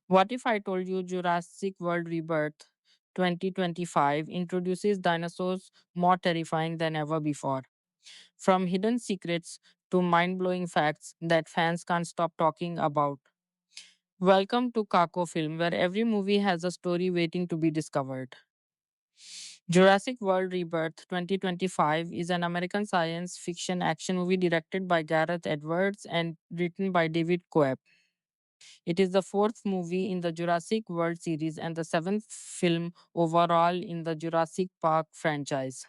What if I told you Jurassic World Rebirth 2025 introduces dinosaurs more terrifying than ever before? From hidden secrets to mind blowing facts that fans can't stop talking about. Welcome to Kako Film, where every movie has a story waiting to be discovered. Jurassic World Rebirth 2025 is an American science fiction action movie directed by Gareth Edwards and written by David Coeb. It is the fourth movie in the Jurassic World series and the seventh film overall in the Jurassic Park franchise.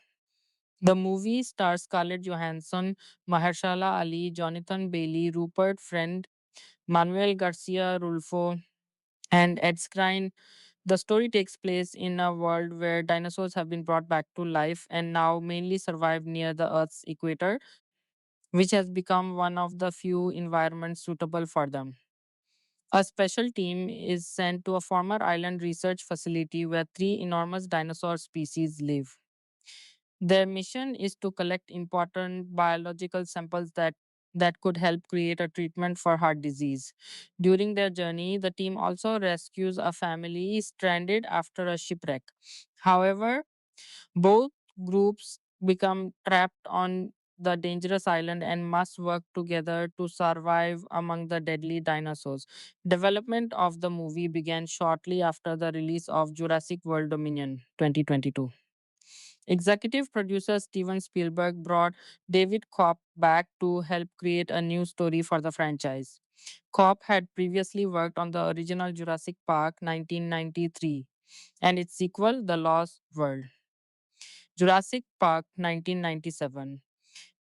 The movie stars Scarlett Johansson, Mahershala Ali, Jonathan Bailey, Rupert Friend, Manuel Garcia Rulfo, and Ed Skrein. The story takes place in a world where dinosaurs have been brought back to life and now mainly survive near the Earth's equator, which has become one of the few environments suitable for them. A special team is sent to a former island research facility where three enormous dinosaur species live. Their mission is to collect important biological samples that could help create a treatment for heart disease. During their journey, the team also rescues a family stranded after a shipwreck. However, both groups become trapped on the dangerous island and must work together to survive among the deadly dinosaurs. Development of the movie began shortly after the release of Jurassic World Dominion 2022. Executive producer Steven Spielberg brought David Kopp back to help create a new story for the franchise. Kopp had previously worked on the original Jurassic Park 1993 and its sequel, The Lost World. Jurassic Park 1997.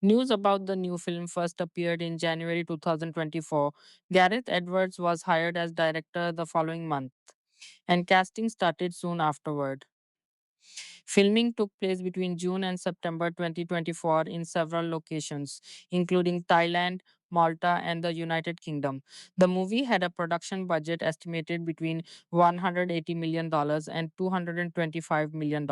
News about the new film first appeared in January 2024. Gareth Edwards was hired as director the following month, and casting started soon afterward. Filming took place between June and September 2024 in several locations, including Thailand, Malta, and the United Kingdom. The movie had a production budget estimated between $180 million and $225 million.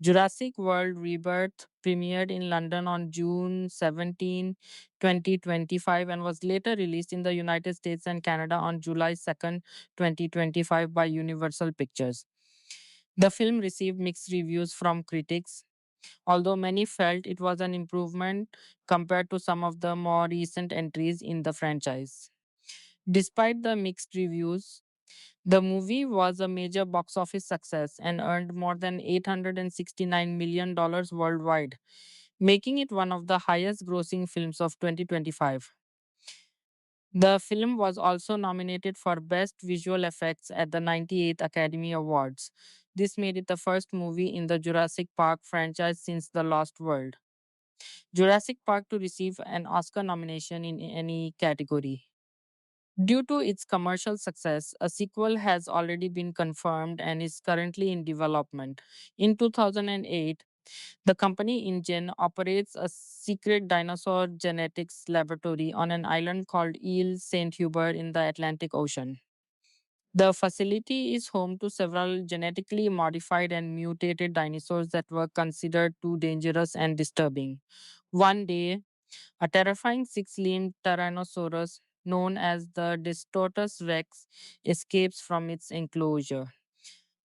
Jurassic World Rebirth premiered in London on June 17, 2025, and was later released in the United States and Canada on July 2nd, 2025 by Universal Pictures. The film received mixed reviews from critics, although many felt it was an improvement compared to some of the more recent entries in the franchise. Despite the mixed reviews, the movie was a major box office success and earned more than $869 million worldwide, making it one of the highest grossing films of 2025. The film was also nominated for Best Visual Effects at the 98th Academy Awards. This made it the first movie in the Jurassic Park franchise since The Lost World. Jurassic Park to receive an Oscar nomination in any category. Due to its commercial success, a sequel has already been confirmed and is currently in development. In 2008, the company InGen operates a secret dinosaur genetics laboratory on an island called Ile Saint Hubert in the Atlantic Ocean. The facility is home to several genetically modified and mutated dinosaurs that were considered too dangerous and disturbing. One day, a terrifying six limbed Tyrannosaurus known as the Distortus rex escapes from its enclosure.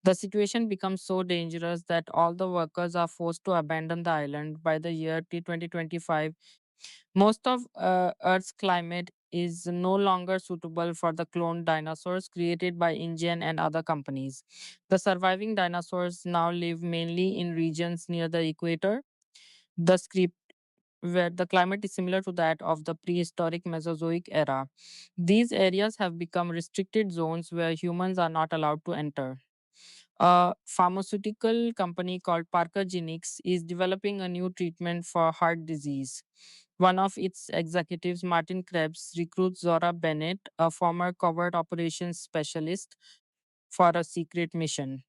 The situation becomes so dangerous that all the workers are forced to abandon the island. By the year 2025, most of Earth's climate is no longer suitable for the cloned dinosaurs created by InGen and other companies. The surviving dinosaurs now live mainly in regions near the equator, the script where the climate is similar to that of the prehistoric Mesozoic era. These areas have become restricted zones where humans are not allowed to enter. A pharmaceutical company called Parker Genix is developing a new treatment for heart disease. One of its executives, Martin Krebs, recruits Zora Bennett, a former covert operations specialist, for a secret mission.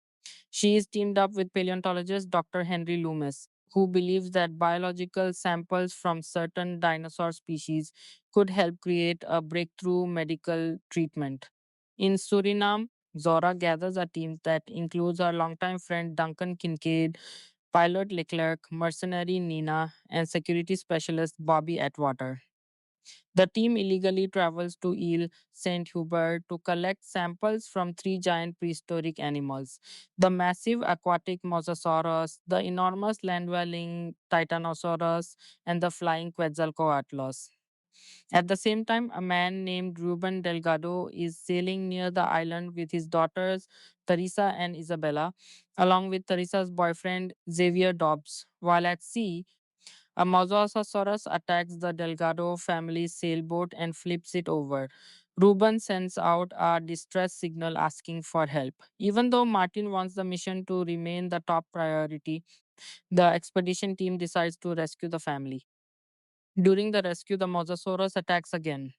She is teamed up with paleontologist Dr. Henry Loomis, who believes that biological samples from certain dinosaur species could help create a breakthrough medical treatment. In Suriname, Zora gathers a team that includes her longtime friend Duncan Kincaid, pilot Leclerc, mercenary Nina, and security specialist Bobby Atwater. The team illegally travels to Ile Saint Hubert to collect samples from three giant prehistoric animals: the massive aquatic Mosasaurus, the enormous land dwelling Titanosaurus, and the flying Quetzalcoatlus. At the same time, a man named Ruben Delgado is sailing near the island with his daughters, Teresa and Isabella, along with Teresa's boyfriend, Xavier Dobbs. While at sea, a Mosasaurus attacks the Delgado family's sailboat and flips it over. Ruben sends out a distress signal asking for help. Even though Martin wants the mission to remain the top priority, the expedition team decides to rescue the family. During the rescue, the Mosasaurus attacks again,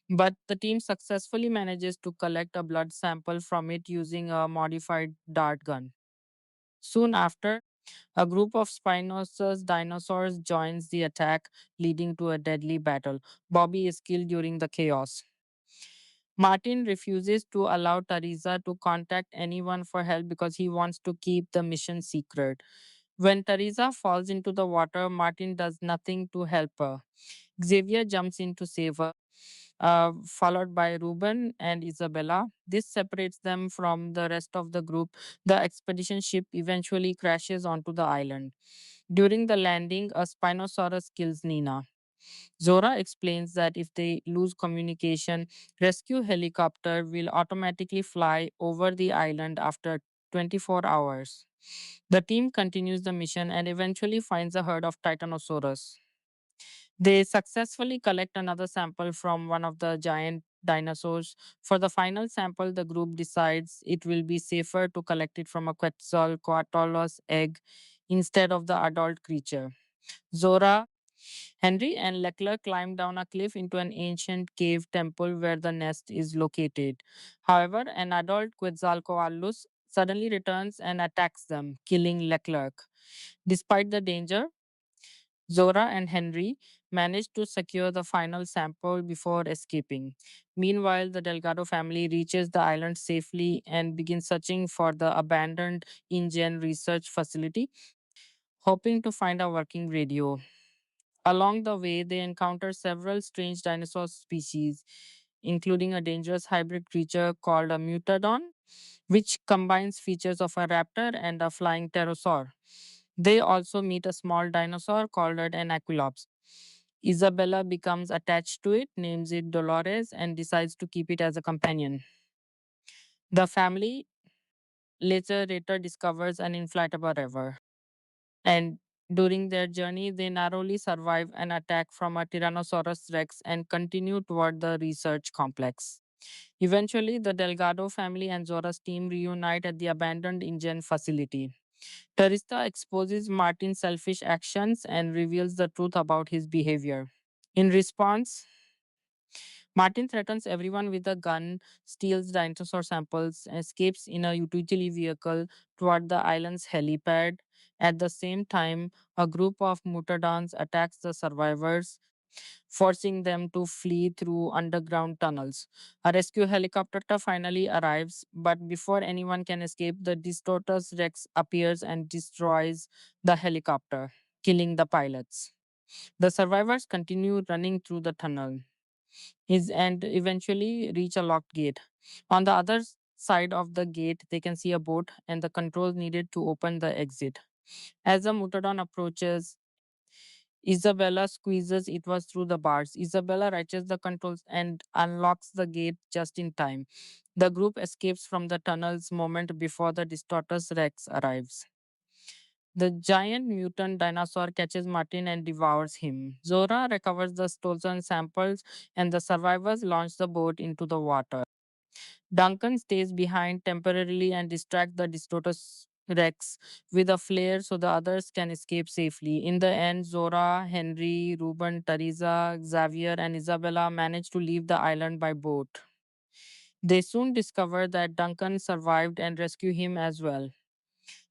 but the team successfully manages to collect a blood sample from it using a modified dart gun. Soon after, a group of Spinosaurus dinosaurs joins the attack, leading to a deadly battle. Bobby is killed during the chaos. Martin refuses to allow Teresa to contact anyone for help because he wants to keep the mission secret. When Teresa falls into the water, Martin does nothing to help her. Xavier jumps in to save her, followed by Ruben and Isabella. This separates them from the rest of the group. The expedition ship eventually crashes onto the island. During the landing, a Spinosaurus kills Nina. Zora explains that if they lose communication, rescue helicopter will automatically fly over the island after 24 hours. The team continues the mission and eventually finds a herd of Titanosaurus. They successfully collect another sample from one of the giant dinosaurs. For the final sample, the group decides it will be safer to collect it from a Quetzalcoatlus egg instead of the adult creature. Zora, Henry, and Leclerc climb down a cliff into an ancient cave temple where the nest is located. However, an adult Quetzalcoatlus suddenly returns and attacks them, killing Leclerc. Despite the danger, Zora and Henry manage to secure the final sample before escaping. Meanwhile, the Delgado family reaches the island safely and begins searching for the abandoned InGen research facility, hoping to find a working radio. Along the way, they encounter several strange dinosaur species, including a dangerous hybrid creature called a Mutadon, which combines features of a raptor and a flying pterosaur. They also meet a small dinosaur called an Aquilops. Isabella becomes attached to it, names it Dolores, and decides to keep it as a companion. The family later discovers an inflatable river, and during their journey, they narrowly survive an attack from a Tyrannosaurus rex and continue toward the research complex. Eventually, the Delgado family and Zora's team reunite at the abandoned InGen facility. Teresa exposes Martin's selfish actions and reveals the truth about his behavior. In response, Martin threatens everyone with a gun, steals dinosaur samples, and escapes in a utility vehicle toward the island's helipad. At the same time, a group of mutadons attacks the survivors, forcing them to flee through underground tunnels. A rescue helicopter finally arrives, but before anyone can escape, the Distortus Rex appears and destroys the helicopter, killing the pilots. The survivors continue running through the tunnel and eventually reach a locked gate. On the other side of the gate, they can see a boat and the controls needed to open the exit. As the Mutadon approaches, Isabella squeezes it was through the bars. Isabella reaches the controls and unlocks the gate just in time. The group escapes from the tunnels moment before the Distortus Rex arrives. The giant mutant dinosaur catches Martin and devours him. Zora recovers the stolen samples, and the survivors launch the boat into the water. Duncan stays behind temporarily and distracts the Distortus Rex with a flare so the others can escape safely. In the end, Zora, Henry, Ruben, Teresa, Xavier, and Isabella manage to leave the island by boat. They soon discover that Duncan survived and rescue him as well.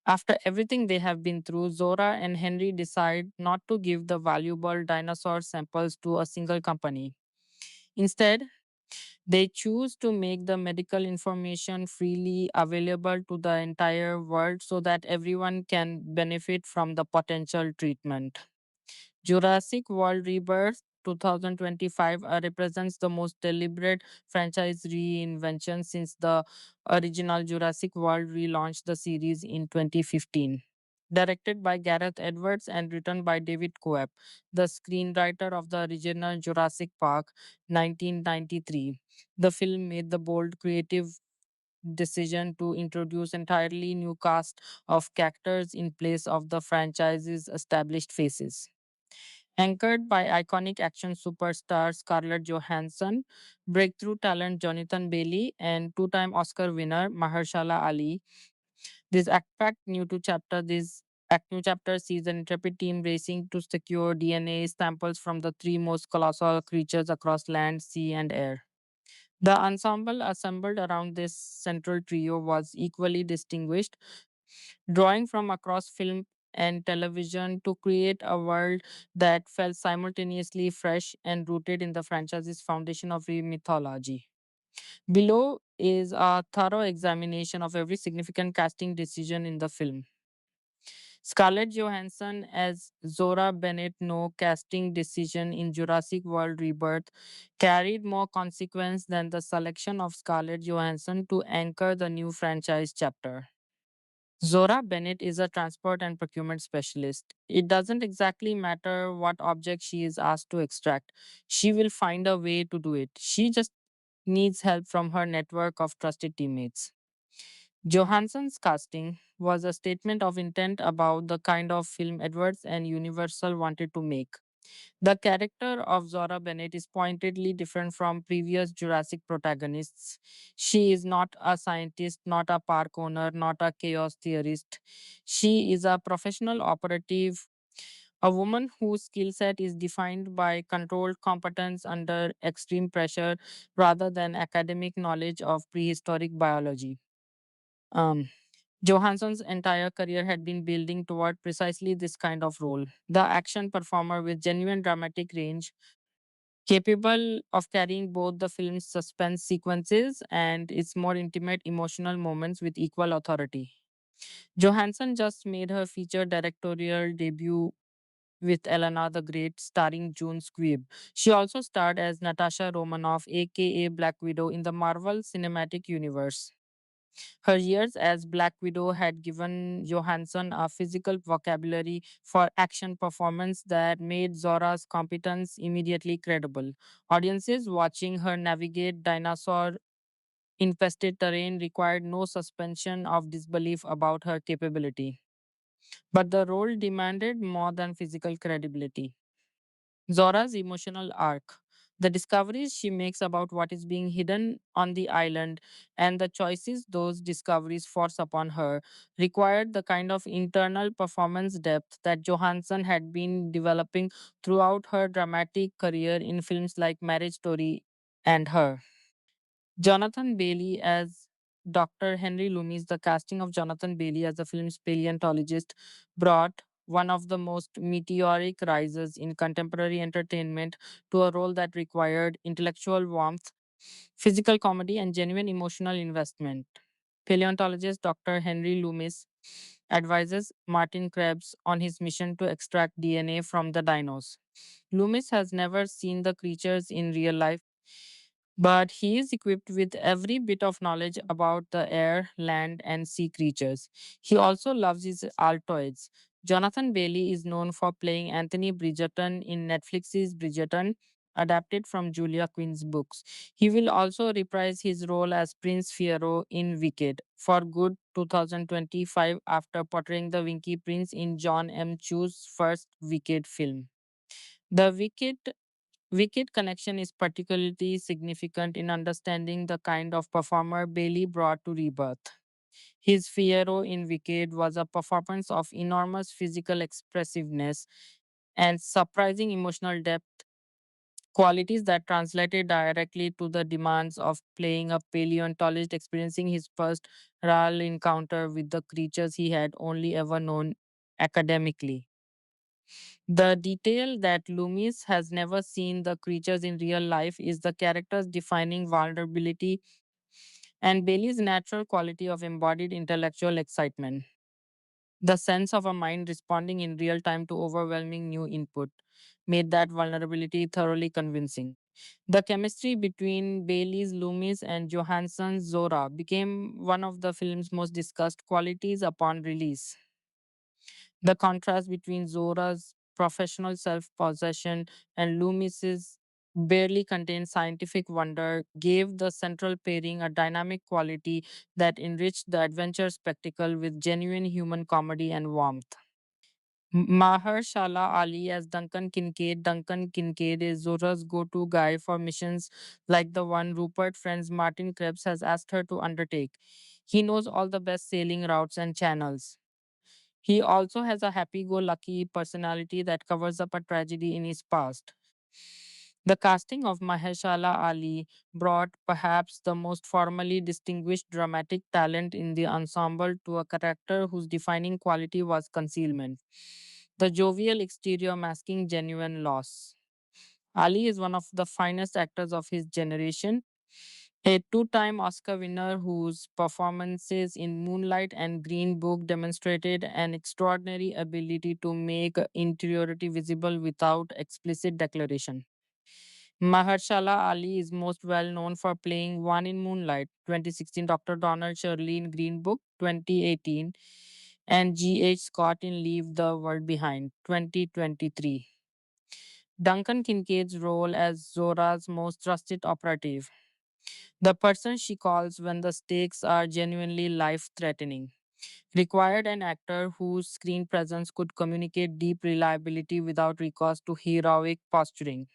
After everything they have been through, Zora and Henry decide not to give the valuable dinosaur samples to a single company. Instead, they choose to make the medical information freely available to the entire world so that everyone can benefit from the potential treatment. Jurassic World Rebirth 2025 represents the most deliberate franchise reinvention since the original Jurassic World relaunched the series in 2015. Directed by Gareth Edwards and written by David Coeb, the screenwriter of the original Jurassic Park 1993. The film made the bold creative decision to introduce entirely new cast of characters in place of the franchise's established faces. Anchored by iconic action superstar Scarlett Johansson, breakthrough talent Jonathan Bailey, and two-time Oscar winner Mahershala Ali, this Act New Chapter sees an intrepid team racing to secure DNA samples from the three most colossal creatures across land, sea, and air. The ensemble assembled around this central trio was equally distinguished, drawing from across film and television to create a world that felt simultaneously fresh and rooted in the franchise's foundation of mythology. Below is a thorough examination of every significant casting decision in the film. Scarlett Johansson as Zora Bennett, no casting decision in Jurassic World Rebirth carried more consequence than the selection of Scarlett Johansson to anchor the new franchise chapter. Zora Bennett is a transport and procurement specialist. It doesn't exactly matter what object she is asked to extract. She will find a way to do it. She just needs help from her network of trusted teammates. Johansson's casting was a statement of intent about the kind of film Edwards and Universal wanted to make. The character of Zora Bennett is pointedly different from previous Jurassic protagonists. She is not a scientist, not a park owner, not a chaos theorist. She is a professional operative, a woman whose skill set is defined by controlled competence under extreme pressure rather than academic knowledge of prehistoric biology. Um, Johansson's entire career had been building toward precisely this kind of role, the action performer with genuine dramatic range, capable of carrying both the film's suspense sequences and its more intimate emotional moments with equal authority. Johansson just made her feature directorial debut with Elena the Great, starring June Squibb. She also starred as Natasha Romanoff, aka Black Widow, in the Marvel Cinematic Universe. Her years as Black Widow had given Johansson a physical vocabulary for action performance that made Zora's competence immediately credible. Audiences watching her navigate dinosaur infested terrain required no suspension of disbelief about her capability. But the role demanded more than physical credibility. Zora's emotional arc, the discoveries she makes about what is being hidden on the island, and the choices those discoveries force upon her, required the kind of internal performance depth that Johansson had been developing throughout her dramatic career in films like Marriage Story and Her. Jonathan Bailey as Dr. Henry Loomis, the casting of Jonathan Bailey as the film's paleontologist, brought one of the most meteoric rises in contemporary entertainment to a role that required intellectual warmth, physical comedy, and genuine emotional investment. Paleontologist Dr. Henry Loomis advises Martin Krebs on his mission to extract DNA from the dinos. Loomis has never seen the creatures in real life, but he is equipped with every bit of knowledge about the air, land, and sea creatures. He also loves his Altoids. Jonathan Bailey is known for playing Anthony Bridgerton in Netflix's Bridgerton, adapted from Julia Quinn's books. He will also reprise his role as Prince Fiero in Wicked for good 2025 after portraying the Winky Prince in John M. Chu's first Wicked film. The Wicked connection is particularly significant in understanding the kind of performer Bailey brought to Rebirth. His Fiero in Wicked was a performance of enormous physical expressiveness and surprising emotional depth, qualities that translated directly to the demands of playing a paleontologist experiencing his first real encounter with the creatures he had only ever known academically. The detail that Loomis has never seen the creatures in real life is the character's defining vulnerability and Bailey's natural quality of embodied intellectual excitement. The sense of a mind responding in real time to overwhelming new input made that vulnerability thoroughly convincing. The chemistry between Bailey's Loomis and Johansson's Zora became one of the film's most discussed qualities upon release. The contrast between Zora's professional self possession and Loomis's barely contained scientific wonder gave the central pairing a dynamic quality that enriched the adventure spectacle with genuine human comedy and warmth. Mahershala Ali as Duncan Kincaid. Duncan Kincaid is Zora's go-to guy for missions like the one Rupert Friend's Martin Krebs has asked her to undertake. He knows all the best sailing routes and channels. He also has a happy-go-lucky personality that covers up a tragedy in his past. The casting of Mahershala Ali brought perhaps the most formally distinguished dramatic talent in the ensemble to a character whose defining quality was concealment. The jovial exterior masking genuine loss. Ali is one of the finest actors of his generation, a two-time Oscar winner whose performances in Moonlight and Green Book demonstrated an extraordinary ability to make interiority visible without explicit declaration. Mahershala Ali is most well known for playing One in Moonlight, 2016, Dr. Donald Shirley in Green Book, 2018, and G.H. Scott in Leave the World Behind, 2023. Duncan Kincaid's role as Zora's most trusted operative, the person she calls when the stakes are genuinely life threatening, required an actor whose screen presence could communicate deep reliability without recourse to heroic posturing.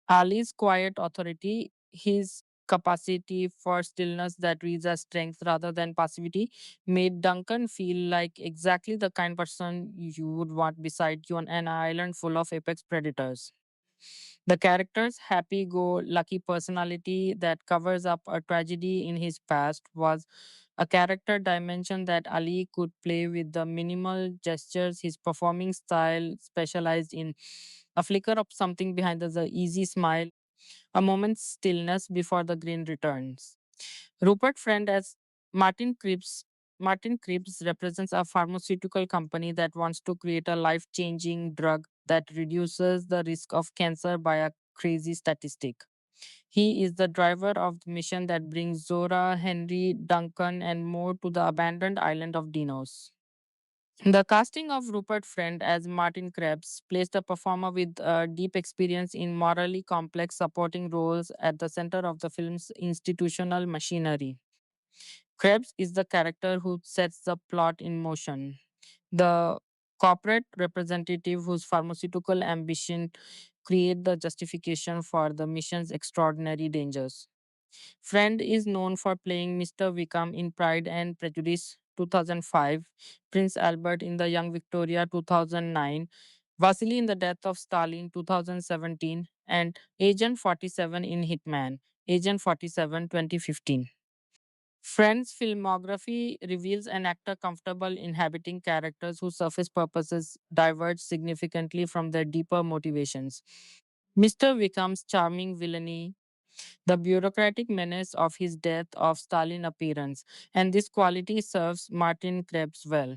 Ali's quiet authority, his capacity for stillness that reads as strength rather than passivity, made Duncan feel like exactly the kind person you would want beside you on an island full of apex predators. The character's happy go lucky personality that covers up a tragedy in his past was a character dimension that Ali could play with the minimal gestures. His performing style specialized in a flicker of something behind the easy smile, a moment's stillness before the grin returns. Rupert Friend as Martin Krebs. Martin Krebs represents a pharmaceutical company that wants to create a life changing drug that reduces the risk of cancer by a crazy statistic. He is the driver of the mission that brings Zora, Henry, Duncan, and more to the abandoned island of Dinos. The casting of Rupert Friend as Martin Krebs placed a performer with deep experience in morally complex supporting roles at the center of the film's institutional machinery. Krebs is the character who sets the plot in motion, the corporate representative whose pharmaceutical ambition create the justification for the mission's extraordinary dangers. Friend is known for playing Mr. Wickham in Pride and Prejudice 2005, Prince Albert in The Young Victoria 2009, Vasily in The Death of Stalin 2017, and Agent 47 in Hitman, Agent 47 2015. Friend's filmography reveals an actor comfortable inhabiting characters whose surface purposes diverge significantly from their deeper motivations. Mr. Wickham's charming villainy, the bureaucratic menace of his death of Stalin appearance, and this quality serves Martin Krebs well.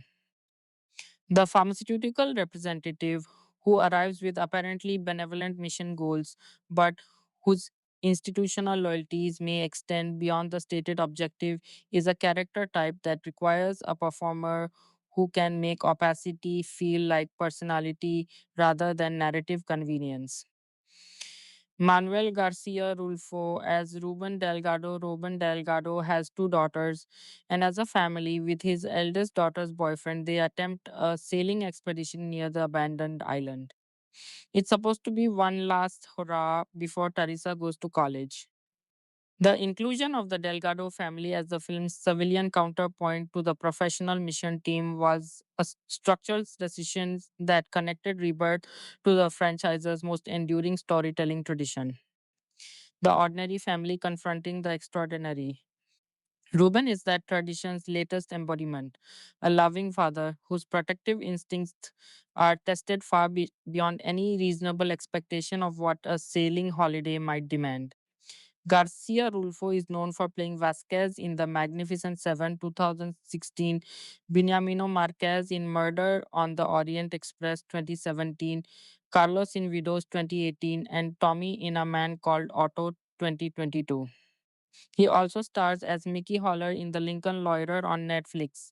The pharmaceutical representative who arrives with apparently benevolent mission goals, but whose institutional loyalties may extend beyond the stated objective, is a character type that requires a performer who can make opacity feel like personality rather than narrative convenience. Manuel Garcia Rulfo as Ruben Delgado. Ruben Delgado has two daughters, and as a family, with his eldest daughter's boyfriend, they attempt a sailing expedition near the abandoned island. It's supposed to be one last hurrah before Teresa goes to college. The inclusion of the Delgado family as the film's civilian counterpoint to the professional mission team was a structural decision that connected Rebirth to the franchise's most enduring storytelling tradition. The ordinary family confronting the extraordinary. Ruben is that tradition's latest embodiment, a loving father whose protective instincts are tested far beyond any reasonable expectation of what a sailing holiday might demand. Garcia Rulfo is known for playing Vasquez in The Magnificent Seven 2016, Beniamino Marquez in Murder on the Orient Express 2017, Carlos in Widows 2018, and Tommy in A Man Called Otto 2022. He also stars as Mickey Holler in The Lincoln Lawyer on Netflix.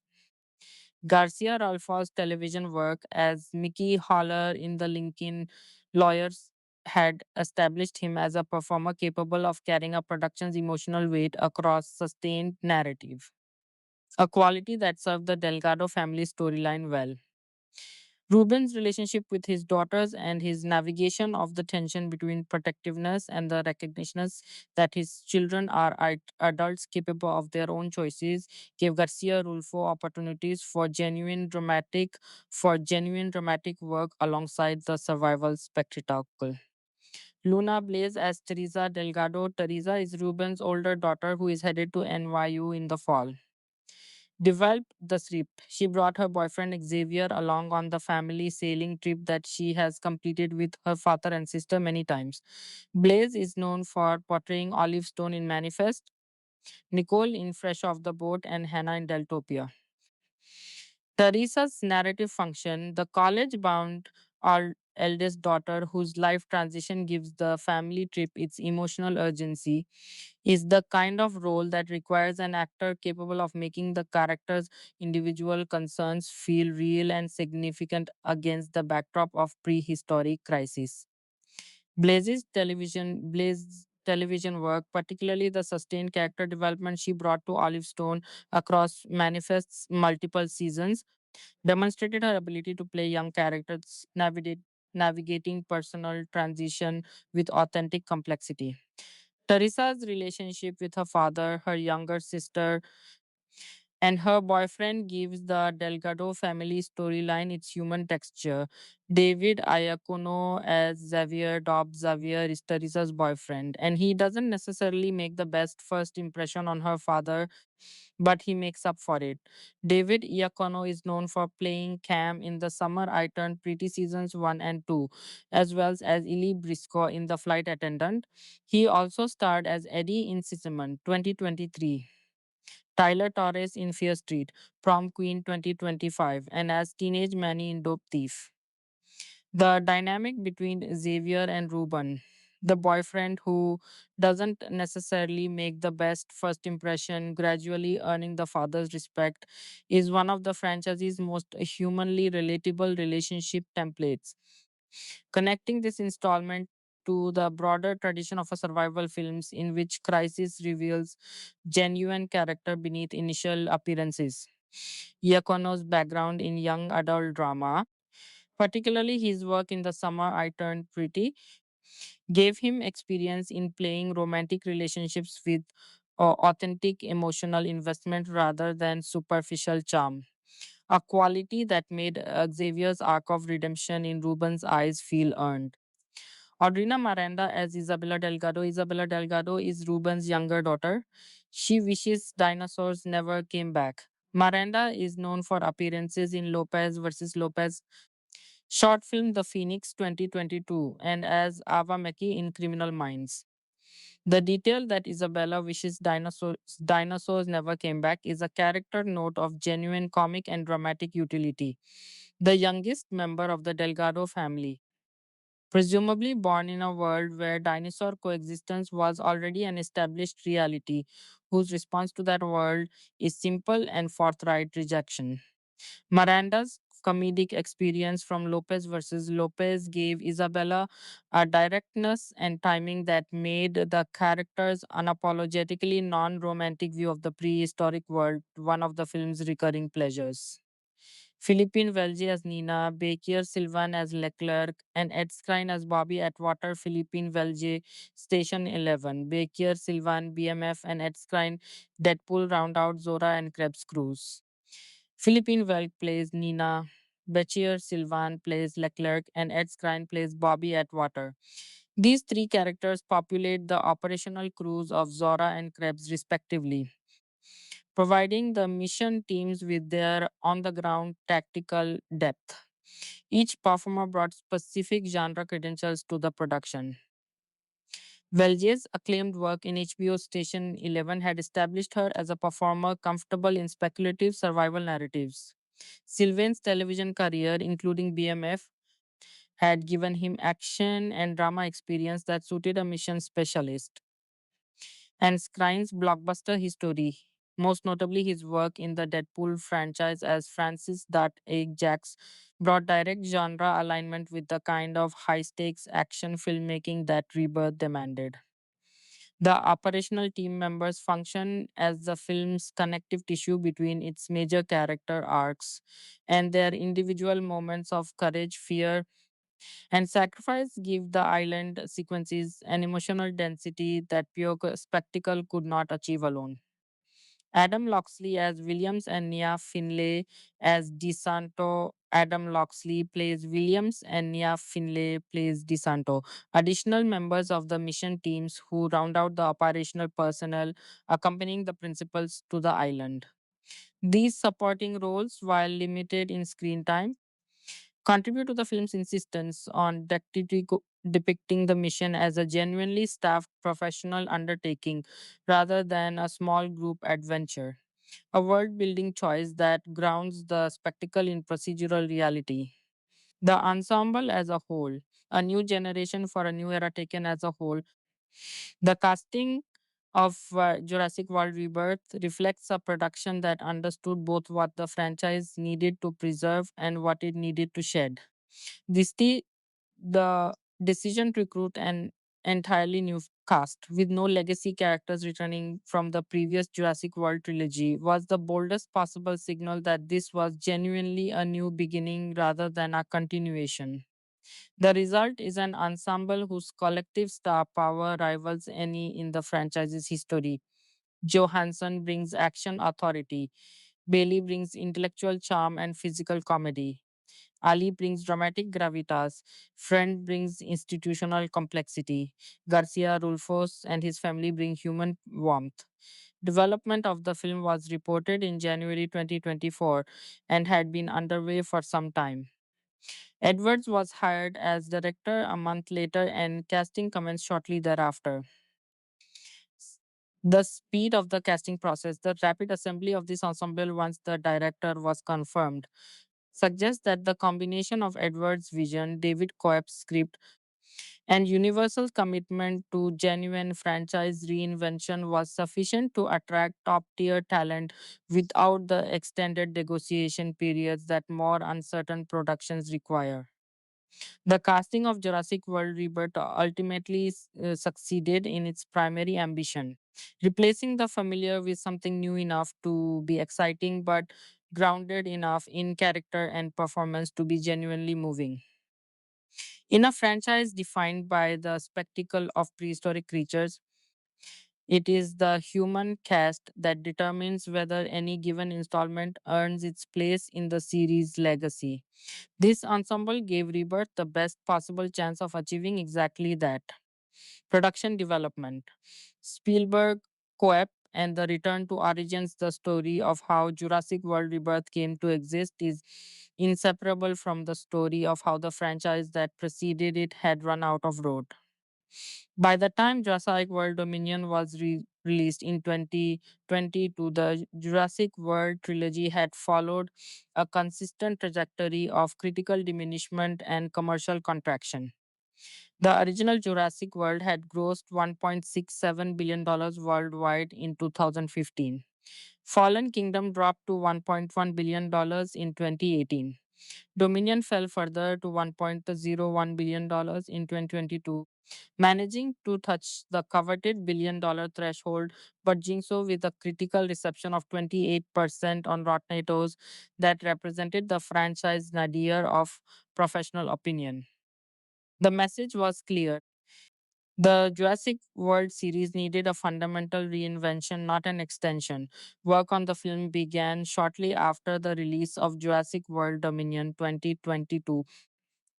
Garcia Ralpho's television work as Mickey Holler in The Lincoln Lawyers had established him as a performer capable of carrying a production's emotional weight across sustained narrative, a quality that served the Delgado family storyline well. Ruben's relationship with his daughters and his navigation of the tension between protectiveness and the recognition that his children are adults capable of their own choices gave Garcia Rulfo opportunities for genuine dramatic work alongside the survival spectacle. Luna Blaze as Teresa Delgado. Teresa is Ruben's older daughter who is headed to NYU in the fall. Developed the script. She brought her boyfriend Xavier along on the family sailing trip that she has completed with her father and sister many times. Blaze is known for portraying Olive Stone in Manifest, Nicole in Fresh Off the Boat, and Hannah in Deltopia. Teresa's narrative function, the college bound eldest daughter whose life transition gives the family trip its emotional urgency, is the kind of role that requires an actor capable of making the character's individual concerns feel real and significant against the backdrop of prehistoric crisis. Blaze's television work, particularly the sustained character development she brought to Olive Stone across Manifest's multiple seasons, demonstrated her ability to play young characters, navigating personal transition with authentic complexity. Teresa's relationship with her father, her younger sister, and her boyfriend gives the Delgado family storyline its human texture. David Iacono as Xavier Dobbs. Xavier is Teresa's boyfriend, and he doesn't necessarily make the best first impression on her father, but he makes up for it. David Iacono is known for playing Cam in The Summer I Turned Pretty Seasons 1 and 2, as well as Illy Briscoe in The Flight Attendant. He also starred as Eddie in Cinnamon 2023. Tyler Torres in Fear Street, Prom Queen 2025, and as Teenage Manny in Dope Thief. The dynamic between Xavier and Ruben, the boyfriend who doesn't necessarily make the best first impression, gradually earning the father's respect, is one of the franchise's most humanly relatable relationship templates. Connecting this installment to the broader tradition of a survival films in which crisis reveals genuine character beneath initial appearances. Iacono's background in young adult drama, particularly his work in The Summer I Turned Pretty, gave him experience in playing romantic relationships with authentic emotional investment rather than superficial charm. A quality that made Xavier's arc of redemption in Ruben's eyes feel earned. Audrina Miranda as Isabella Delgado. Isabella Delgado is Ruben's younger daughter. She wishes dinosaurs never came back. Miranda is known for appearances in Lopez versus Lopez short film The Phoenix 2022 and as Ava Mackey in Criminal Minds. The detail that Isabella wishes dinosaurs never came back is a character note of genuine comic and dramatic utility. The youngest member of the Delgado family, presumably born in a world where dinosaur coexistence was already an established reality, whose response to that world is simple and forthright rejection. Miranda's comedic experience from Lopez versus Lopez gave Isabella a directness and timing that made the character's unapologetically non romantic view of the prehistoric world one of the film's recurring pleasures. Philippine Velge as Nina, Bakir Silvan as Leclerc, and Ed Skrein as Bobby Atwater, Philippine Velge, Station 11. Bakir Silvan, BMF, and Ed Skrein, Deadpool round out Zora and Krebs Cruz. Philippine Velge plays Nina, Bachir Silvan plays Leclerc, and Ed Skrein plays Bobby Atwater. These three characters populate the operational crews of Zora and Krebs respectively, providing the mission teams with their on the ground tactical depth. Each performer brought specific genre credentials to the production. Velje's acclaimed work in HBO's Station 11 had established her as a performer comfortable in speculative survival narratives. Sylvain's television career, including BMF, had given him action and drama experience that suited a mission specialist. And Skrine's blockbuster history, most notably his work in the Deadpool franchise as Francis Dart Ajax, brought direct genre alignment with the kind of high stakes action filmmaking that Rebirth demanded. The operational team members function as the film's connective tissue between its major character arcs and their individual moments of courage, fear, and sacrifice give the island sequences an emotional density that pure spectacle could not achieve alone. Adam Loxley as Williams and Nia Finlay as DeSanto. Adam Loxley plays Williams and Nia Finlay plays DeSanto. Additional members of the mission teams who round out the operational personnel accompanying the principals to the island. These supporting roles, while limited in screen time, contribute to the film's insistence on depicting the mission as a genuinely staffed professional undertaking rather than a small group adventure. A world building choice that grounds the spectacle in procedural reality. The ensemble as a whole, a new generation for a new era taken as a whole. The casting of Jurassic World Rebirth reflects a production that understood both what the franchise needed to preserve and what it needed to shed. The decision to recruit an entirely new cast with no legacy characters returning from the previous Jurassic World trilogy was the boldest possible signal that this was genuinely a new beginning rather than a continuation. The result is an ensemble whose collective star power rivals any in the franchise's history. Johansson brings action authority. Bailey brings intellectual charm and physical comedy. Ali brings dramatic gravitas. Friend brings institutional complexity. Garcia Rulfos and his family bring human warmth. Development of the film was reported in January 2024 and had been underway for some time. Edwards was hired as director a month later and casting commenced shortly thereafter. The speed of the casting process, the rapid assembly of this ensemble once the director was confirmed, suggests that the combination of Edwards' vision, David Coep's script, and Universal's commitment to genuine franchise reinvention was sufficient to attract top tier talent without the extended negotiation periods that more uncertain productions require. The casting of Jurassic World Rebirth ultimately succeeded in its primary ambition, replacing the familiar with something new enough to be exciting but grounded enough in character and performance to be genuinely moving. In a franchise defined by the spectacle of prehistoric creatures, it is the human cast that determines whether any given installment earns its place in the series' legacy. This ensemble gave Rebirth the best possible chance of achieving exactly that. Production development. Spielberg, Coep, and the Return to Origins, the story of how Jurassic World Rebirth came to exist, is inseparable from the story of how the franchise that preceded it had run out of road. By the time Jurassic World Dominion was released in 2022, the Jurassic World trilogy had followed a consistent trajectory of critical diminishment and commercial contraction. The original Jurassic World had grossed $1.67 billion worldwide in 2015. Fallen Kingdom dropped to $1.1 billion in 2018. Dominion fell further to $1.01 billion in 2022, managing to touch the coveted billion-dollar threshold, but doing so with a critical reception of 28% on Rotten Tomatoes that represented the franchise nadir of professional opinion. The message was clear. The Jurassic World series needed a fundamental reinvention, not an extension. Work on the film began shortly after the release of Jurassic World Dominion 2022,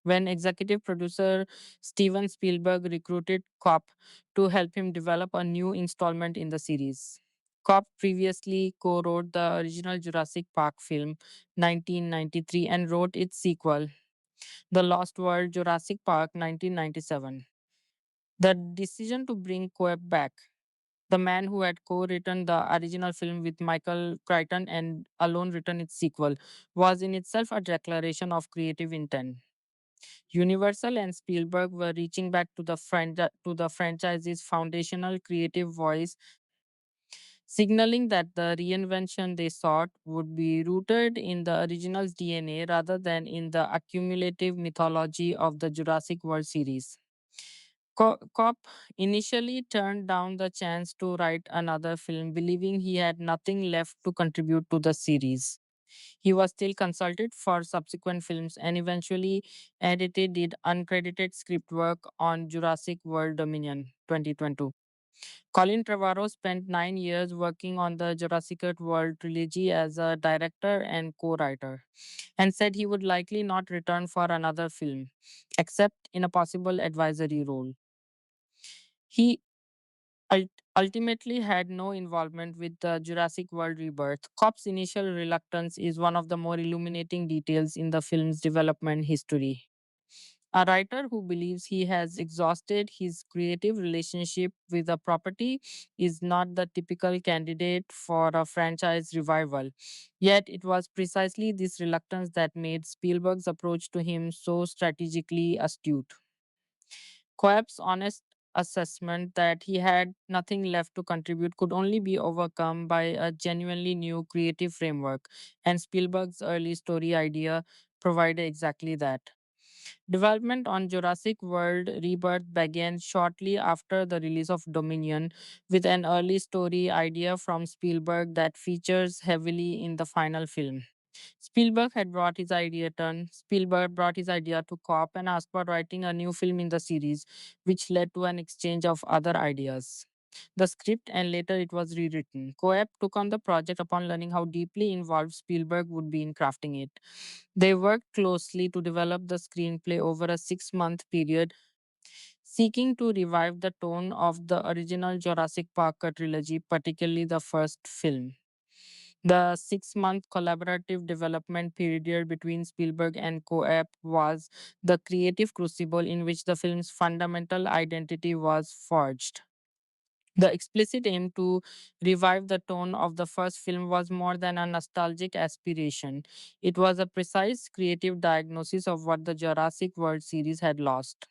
when executive producer Steven Spielberg recruited Kopp to help him develop a new installment in the series. Kopp previously co wrote the original Jurassic Park film 1993 and wrote its sequel, The Lost World Jurassic Park 1997. The decision to bring Coeb back, the man who had co-written the original film with Michael Crichton and alone written its sequel, was in itself a declaration of creative intent. Universal and Spielberg were reaching back to the franchise's foundational creative voice, signaling that the reinvention they sought would be rooted in the original's DNA rather than in the accumulative mythology of the Jurassic World series. Kopp initially turned down the chance to write another film, believing he had nothing left to contribute to the series. He was still consulted for subsequent films and eventually did uncredited script work on Jurassic World Dominion 2022. Colin Trevorrow spent 9 years working on the Jurassic World trilogy as a director and co writer, and said he would likely not return for another film, except in a possible advisory role. He ultimately had no involvement with the Jurassic World Rebirth. Cobb's initial reluctance is one of the more illuminating details in the film's development history. A writer who believes he has exhausted his creative relationship with a property is not the typical candidate for a franchise revival. Yet, it was precisely this reluctance that made Spielberg's approach to him so strategically astute. Coeb's honest assessment that he had nothing left to contribute could only be overcome by a genuinely new creative framework, and Spielberg's early story idea provided exactly that. Development on Jurassic World Rebirth began shortly after the release of Dominion, with an early story idea from Spielberg that features heavily in the final film. Spielberg brought his idea to Kopp and asked for writing a new film in the series, which led to an exchange of other ideas. The script and later it was rewritten. Coeb took on the project upon learning how deeply involved Spielberg would be in crafting it. They worked closely to develop the screenplay over a 6 month period, seeking to revive the tone of the original Jurassic Park trilogy, particularly the first film. The 6 month collaborative development period between Spielberg and Coep was the creative crucible in which the film's fundamental identity was forged. The explicit aim to revive the tone of the first film was more than a nostalgic aspiration. It was a precise creative diagnosis of what the Jurassic World series had lost.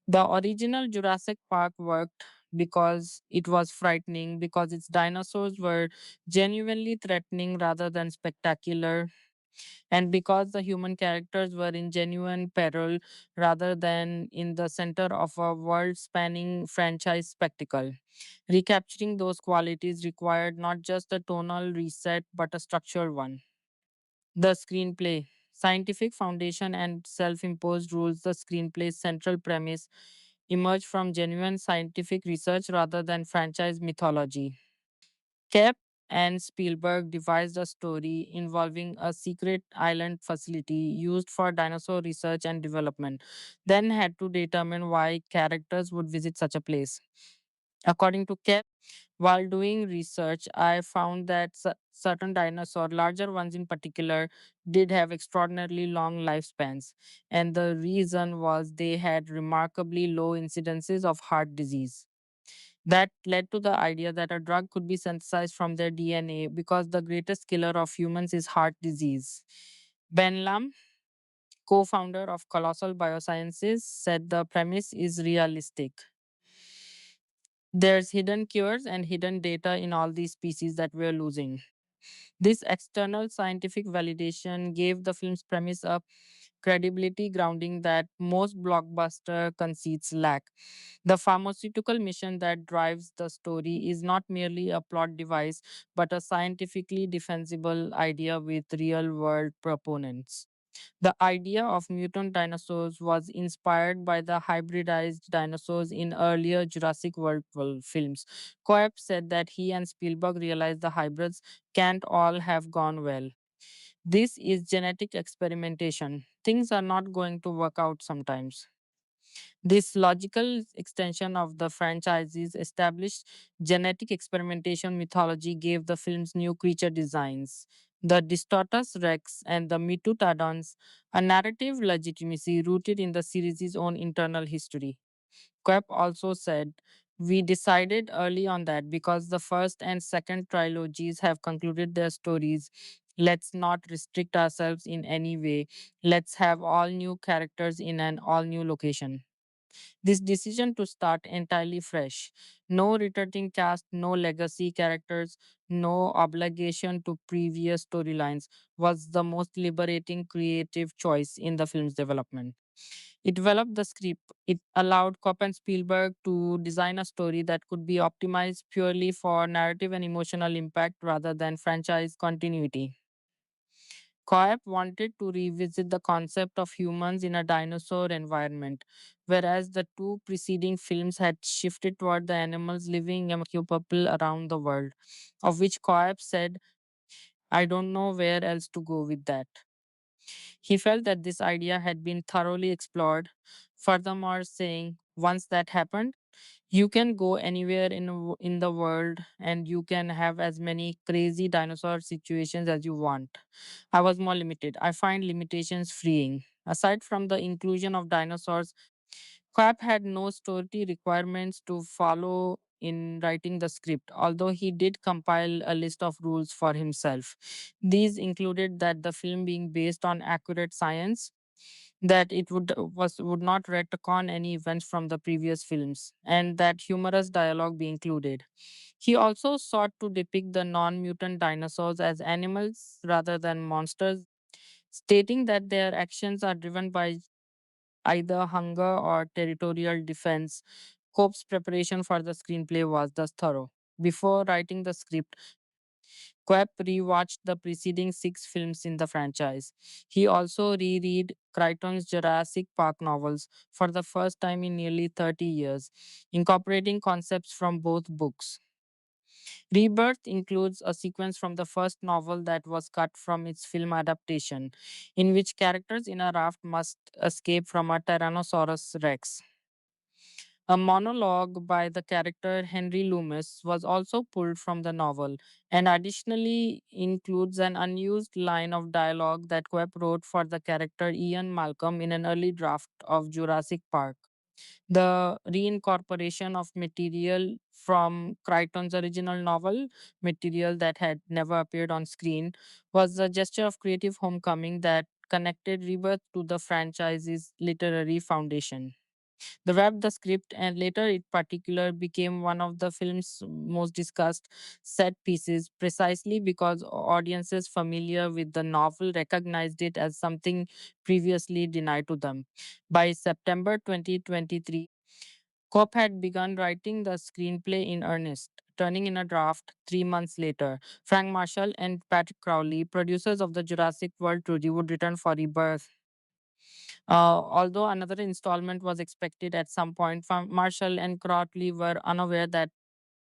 The original Jurassic Park worked because it was frightening, because its dinosaurs were genuinely threatening rather than spectacular, and because the human characters were in genuine peril rather than in the center of a world spanning franchise spectacle. Recapturing those qualities required not just a tonal reset but a structural one. The screenplay. Scientific foundation and self imposed rules, the screenplay's central premise, emerged from genuine scientific research rather than franchise mythology. Kep and Spielberg devised a story involving a secret island facility used for dinosaur research and development, then had to determine why characters would visit such a place. According to Kep, while doing research, I found that certain dinosaurs, larger ones in particular, did have extraordinarily long lifespans. And the reason was they had remarkably low incidences of heart disease. That led to the idea that a drug could be synthesized from their DNA because the greatest killer of humans is heart disease. Ben Lam, co founder of Colossal Biosciences, said the premise is realistic. There's hidden cures and hidden data in all these species that we're losing. This external scientific validation gave the film's premise a credibility grounding that most blockbuster conceits lack. The pharmaceutical mission that drives the story is not merely a plot device, but a scientifically defensible idea with real world proponents. The idea of mutant dinosaurs was inspired by the hybridized dinosaurs in earlier Jurassic World films. Coep said that he and Spielberg realized the hybrids can't all have gone well. This is genetic experimentation. Things are not going to work out sometimes. This logical extension of the franchise's established genetic experimentation mythology gave the film's new creature designs, the Distortus Rex and the Mitutodons, a narrative legitimacy rooted in the series' own internal history. Koep also said, "We decided early on that because the first and second trilogies have concluded their stories. Let's not restrict ourselves in any way. Let's have all new characters in an all new location." This decision to start entirely fresh, no returning cast, no legacy characters, no obligation to previous storylines, was the most liberating creative choice in the film's development. It developed the script. It allowed Kopp and Spielberg to design a story that could be optimized purely for narrative and emotional impact rather than franchise continuity. Koep wanted to revisit the concept of humans in a dinosaur environment, whereas the two preceding films had shifted toward the animals living incapable around the world, of which Koep said, "I don't know where else to go with that." He felt that this idea had been thoroughly explored, furthermore, saying, "Once that happened, you can go anywhere in the world and you can have as many crazy dinosaur situations as you want." I was more limited. I find limitations freeing. Aside from the inclusion of dinosaurs, Quap had no story requirements to follow in writing the script, although he did compile a list of rules for himself. These included that the film being based on accurate science, that it would not retcon any events from the previous films, and that humorous dialogue be included. He also sought to depict the non-mutant dinosaurs as animals rather than monsters, stating that their actions are driven by either hunger or territorial defense. Cope's preparation for the screenplay was thus thorough. Before writing the script, Quep rewatched the preceding six films in the franchise. He also reread Crichton's Jurassic Park novels for the first time in nearly 30 years, incorporating concepts from both books. Rebirth includes a sequence from the first novel that was cut from its film adaptation, in which characters in a raft must escape from a Tyrannosaurus rex. A monologue by the character Henry Loomis was also pulled from the novel and additionally includes an unused line of dialogue that Quep wrote for the character Ian Malcolm in an early draft of Jurassic Park. The reincorporation of material from Crichton's original novel, material that had never appeared on screen, was a gesture of creative homecoming that connected Rebirth to the franchise's literary foundation. The web, the script, and later it particular became one of the film's most discussed set pieces precisely because audiences familiar with the novel recognized it as something previously denied to them. By September 2023, Kopp had begun writing the screenplay in earnest, turning in a draft 3 months later. Frank Marshall and Patrick Crowley, producers of the Jurassic World trilogy, would return for Rebirth. Although another installment was expected at some point, Marshall and Crowley were unaware that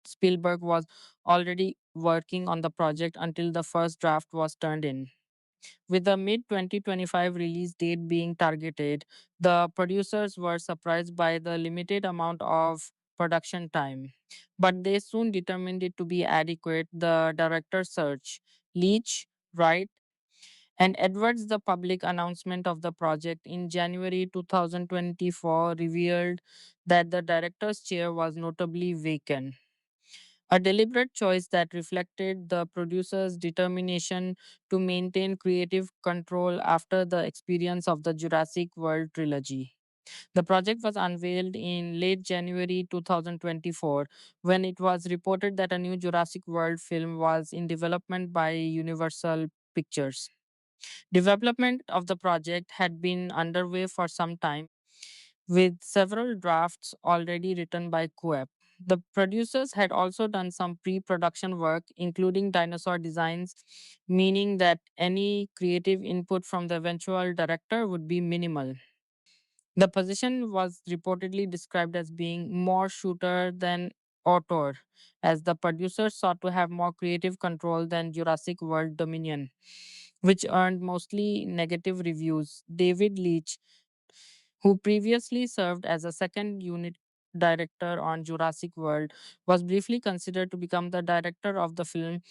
Spielberg was already working on the project until the first draft was turned in. With the mid 2025 release date being targeted, the producers were surprised by the limited amount of production time. But they soon determined it to be adequate. The director search, Leach, Wright, and Edwards, the public announcement of the project in January 2024 revealed that the director's chair was notably vacant. A deliberate choice that reflected the producer's determination to maintain creative control after the experience of the Jurassic World trilogy. The project was unveiled in late January 2024 when it was reported that a new Jurassic World film was in development by Universal Pictures. Development of the project had been underway for some time, with several drafts already written by Coep. The producers had also done some pre production work, including dinosaur designs, meaning that any creative input from the eventual director would be minimal. The position was reportedly described as being more shooter than auteur, as the producers sought to have more creative control than Jurassic World Dominion, which earned mostly negative reviews. David Leitch, who previously served as a second unit director on Jurassic World, was briefly considered to become the director of the film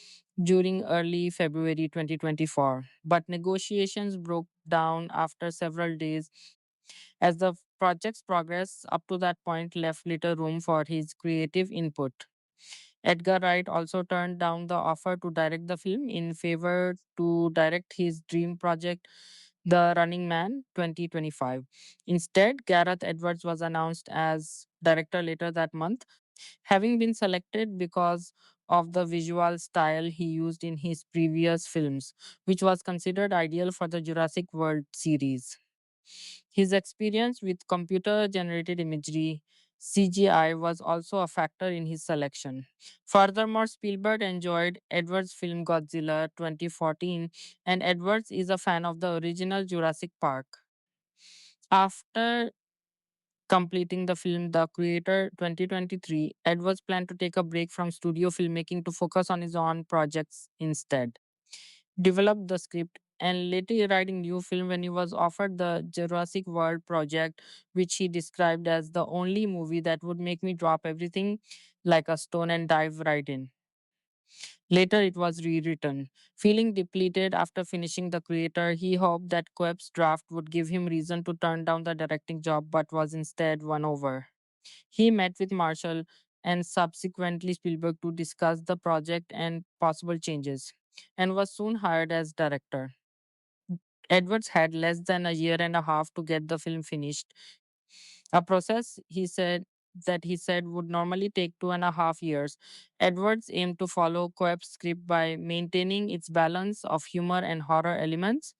during early February 2024. But negotiations broke down after several days as the project's progress up to that point left little room for his creative input. Edgar Wright also turned down the offer to direct the film in favor to direct his dream project, The Running Man 2025. Instead, Gareth Edwards was announced as director later that month, having been selected because of the visual style he used in his previous films, which was considered ideal for the Jurassic World series. His experience with computer generated imagery CGI was also a factor in his selection. Furthermore, Spielberg enjoyed Edwards' film Godzilla 2014, and Edwards is a fan of the original Jurassic Park. After completing the film The Creator 2023, Edwards planned to take a break from studio filmmaking to focus on his own projects instead. Developed the script and later writing new film when he was offered the Jurassic World project, which he described as the only movie that would make me drop everything like a stone and dive right in. Later, it was rewritten. Feeling depleted after finishing The Creator, he hoped that Coep's draft would give him reason to turn down the directing job, but was instead won over. He met with Marshall and subsequently Spielberg to discuss the project and possible changes, and was soon hired as director. Edwards had less than a year and a half to get the film finished, a process he said would normally take 2.5 years. Edwards aimed to follow Coep's script by maintaining its balance of humor and horror elements,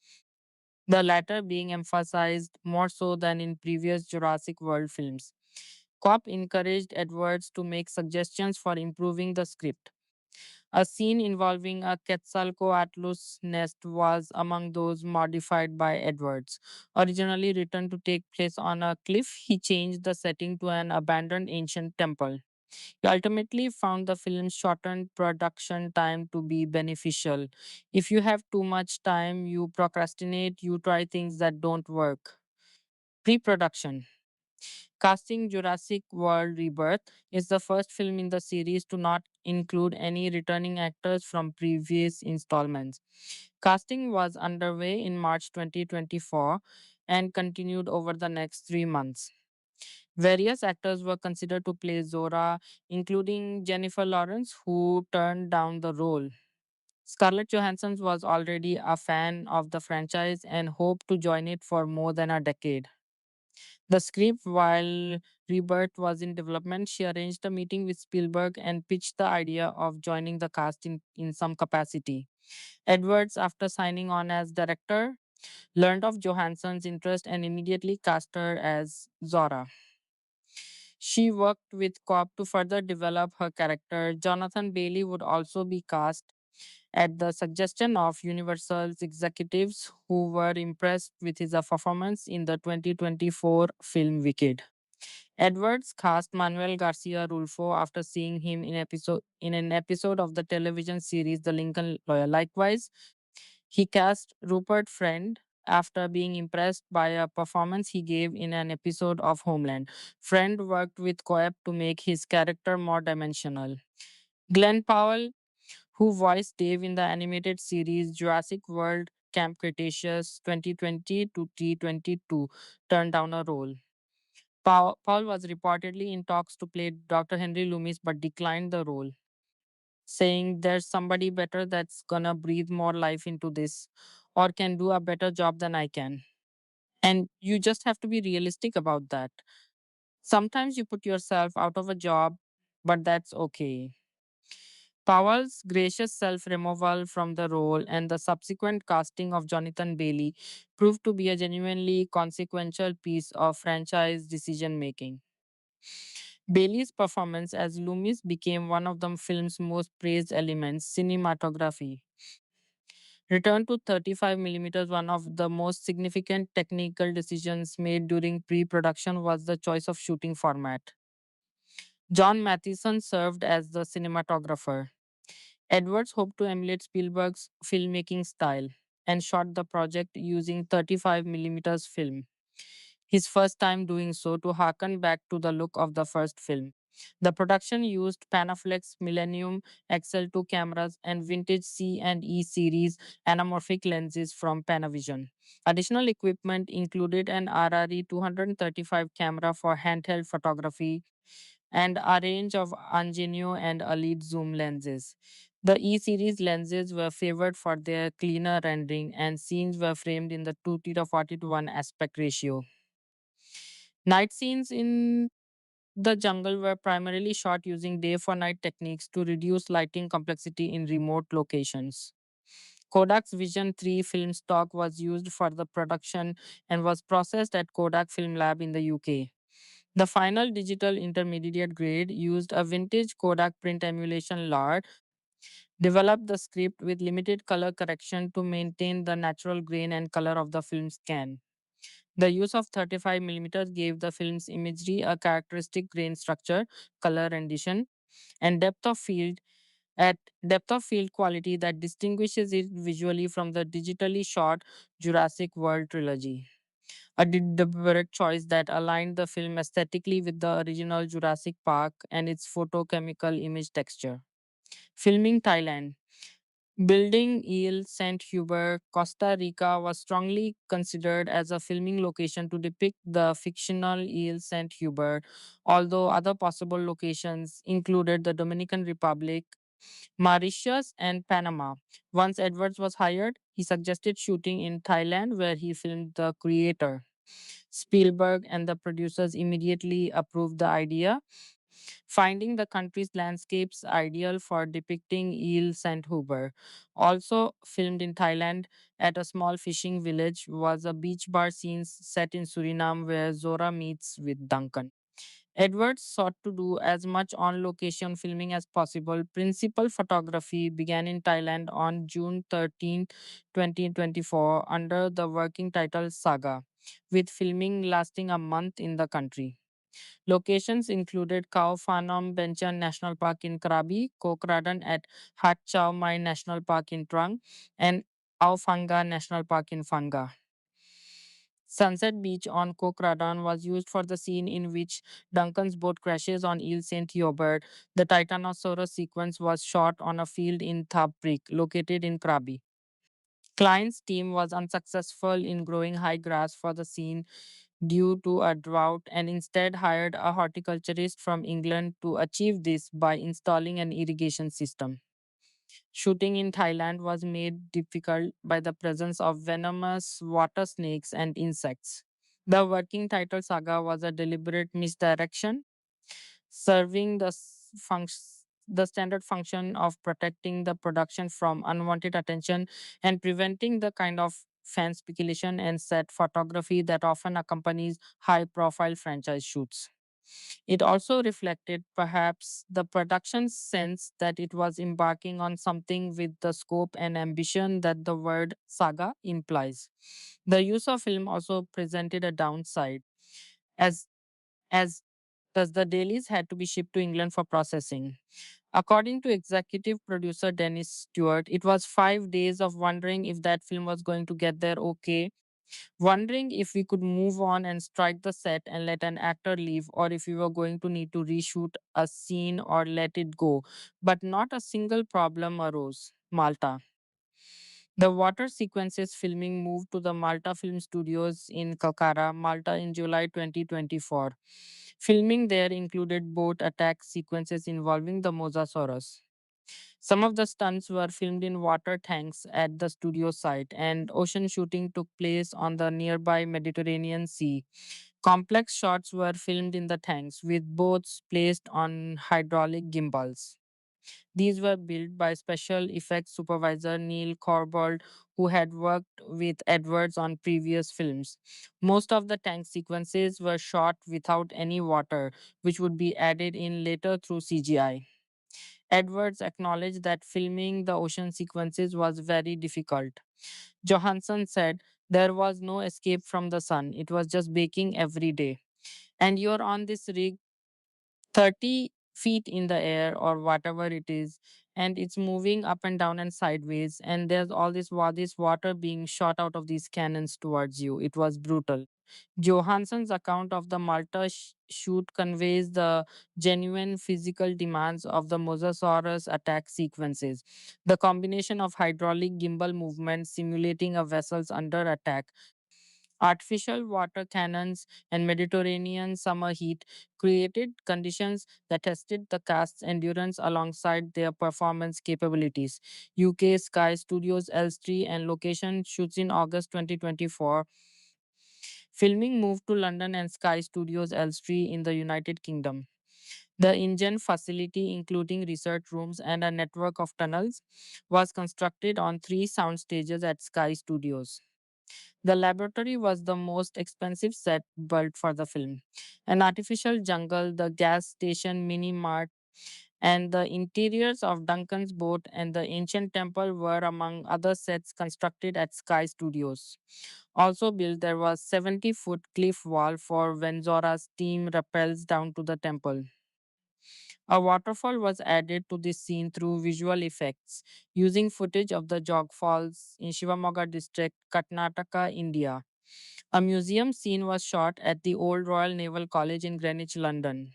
the latter being emphasized more so than in previous Jurassic World films. Coep encouraged Edwards to make suggestions for improving the script. A scene involving a Quetzalcoatlus nest was among those modified by Edwards. Originally written to take place on a cliff, he changed the setting to an abandoned ancient temple. He ultimately found the film's shortened production time to be beneficial. If you have too much time, you procrastinate, you try things that don't work. Pre production. Casting Jurassic World Rebirth is the first film in the series to not include any returning actors from previous installments. Casting was underway in March 2024 and continued over the next 3 months. Various actors were considered to play Zora, including Jennifer Lawrence, who turned down the role. Scarlett Johansson was already a fan of the franchise and hoped to join it for more than a decade. The script, while Rebirth was in development, she arranged a meeting with Spielberg and pitched the idea of joining the cast in some capacity. Edwards, after signing on as director, learned of Johansson's interest and immediately cast her as Zora. She worked with Cobb to further develop her character. Jonathan Bailey would also be cast at the suggestion of Universal's executives who were impressed with his performance in the 2024 film Wicked. Edwards cast Manuel Garcia Rulfo after seeing him in an episode of the television series The Lincoln Lawyer. Likewise, he cast Rupert Friend after being impressed by a performance he gave in an episode of Homeland. Friend worked with Coeb to make his character more dimensional. Glenn Powell, who voiced Dave in the animated series Jurassic World Camp Cretaceous 2020 to T22, turned down a role. Paul was reportedly in talks to play Dr. Henry Loomis but declined the role, saying there's somebody better that's gonna breathe more life into this or can do a better job than I can. And you just have to be realistic about that. Sometimes you put yourself out of a job, but that's okay. Powell's gracious self removal from the role and the subsequent casting of Jonathan Bailey proved to be a genuinely consequential piece of franchise decision making. Bailey's performance as Loomis became one of the film's most praised elements, cinematography. Returned to 35 millimeters, one of the most significant technical decisions made during pre production was the choice of shooting format. John Mathison served as the cinematographer. Edwards hoped to emulate Spielberg's filmmaking style and shot the project using 35 millimeters film, his first time doing so to harken back to the look of the first film. The production used Panaflex Millennium XL2 cameras and vintage C and E series anamorphic lenses from Panavision. Additional equipment included an RRE 235 camera for handheld photography and a range of Angenieux and Elite zoom lenses. The E series lenses were favored for their cleaner rendering, and scenes were framed in the 2 to 40 to 1 aspect ratio. Night scenes in the jungle were primarily shot using day for night techniques to reduce lighting complexity in remote locations. Kodak's Vision 3 film stock was used for the production and was processed at Kodak Film Lab in the UK. The final digital intermediate grade used a vintage Kodak print emulation LAR, developed the script with limited color correction to maintain the natural grain and color of the film scan. The use of 35 millimeters gave the film's imagery a characteristic grain structure, color rendition, and depth of field quality that distinguishes it visually from the digitally shot Jurassic World trilogy. A deliberate choice that aligned the film aesthetically with the original Jurassic Park and its photochemical image texture. Filming Thailand. Building Ile Saint Hubert, Costa Rica was strongly considered as a filming location to depict the fictional Ile Saint Hubert, although other possible locations included the Dominican Republic, Mauritius, and Panama. Once Edwards was hired, he suggested shooting in Thailand, where he filmed The Creator. Spielberg and the producers immediately approved the idea, finding the country's landscapes ideal for depicting Ile Saint Hubert. Also filmed in Thailand at a small fishing village was a beach bar scene set in Suriname where Zora meets with Duncan. Edwards sought to do as much on location filming as possible. Principal photography began in Thailand on June 13, 2024, under the working title Saga, with filming lasting a month in the country. Locations included Khao Phanom Benchan National Park in Krabi, Kokradan at Hat Chao Mai National Park in Trang, and Aophanga National Park in Phanga. Sunset Beach on Kokradan was used for the scene in which Duncan's boat crashes on Ile Saint Hubert. The Titanosaurus sequence was shot on a field in Thap Creek, located in Krabi. Klein's team was unsuccessful in growing high grass for the scene due to a drought and instead hired a horticulturist from England to achieve this by installing an irrigation system. Shooting in Thailand was made difficult by the presence of venomous water snakes and insects. The working title Saga was a deliberate misdirection, serving the standard function of protecting the production from unwanted attention and preventing the kind of fan speculation and set photography that often accompanies high profile franchise shoots. It also reflected perhaps the production's sense that it was embarking on something with the scope and ambition that the word saga implies. The use of film also presented a downside, as as thus the dailies had to be shipped to England for processing. According to executive producer Dennis Stewart, it was 5 days of wondering if that film was going to get there okay, wondering if we could move on and strike the set and let an actor leave, or if we were going to need to reshoot a scene or let it go. But not a single problem arose. Malta. The water sequences filming moved to the Malta Film Studios in Kalkara, Malta in July 2024. Filming there included boat attack sequences involving the Mosasaurus. Some of the stunts were filmed in water tanks at the studio site, and ocean shooting took place on the nearby Mediterranean Sea. Complex shots were filmed in the tanks, with boats placed on hydraulic gimbals. These were built by special effects supervisor Neil Corbold, who had worked with Edwards on previous films. Most of the tank sequences were shot without any water, which would be added in later through CGI. Edwards acknowledged that filming the ocean sequences was very difficult. Johansson said, "There was no escape from the sun. It was just baking every day. And you're on this rig 30 feet in the air or whatever it is, and it's moving up and down and sideways, and there's all this water being shot out of these cannons towards you. It was brutal. Johansson's account of the Malta shoot conveys the genuine physical demands of the Mosasaurus attack sequences. The combination of hydraulic gimbal movement simulating a vessel's under attack, artificial water cannons, and Mediterranean summer heat created conditions that tested the cast's endurance alongside their performance capabilities. UK Sky Studios Elstree and location shoots in August 2024. Filming moved to London and Sky Studios Elstree in the United Kingdom. The engine facility, including research rooms and a network of tunnels, was constructed on three sound stages at Sky Studios. The laboratory was the most expensive set built for the film. An artificial jungle, the gas station mini mart, and the interiors of Duncan's boat and the ancient temple were among other sets constructed at Sky Studios. Also built, there was 70-foot cliff wall for when Zora's team rappels down to the temple. A waterfall was added to this scene through visual effects, using footage of the Jog Falls in Shivamoga district, Karnataka, India. A museum scene was shot at the Old Royal Naval College in Greenwich, London.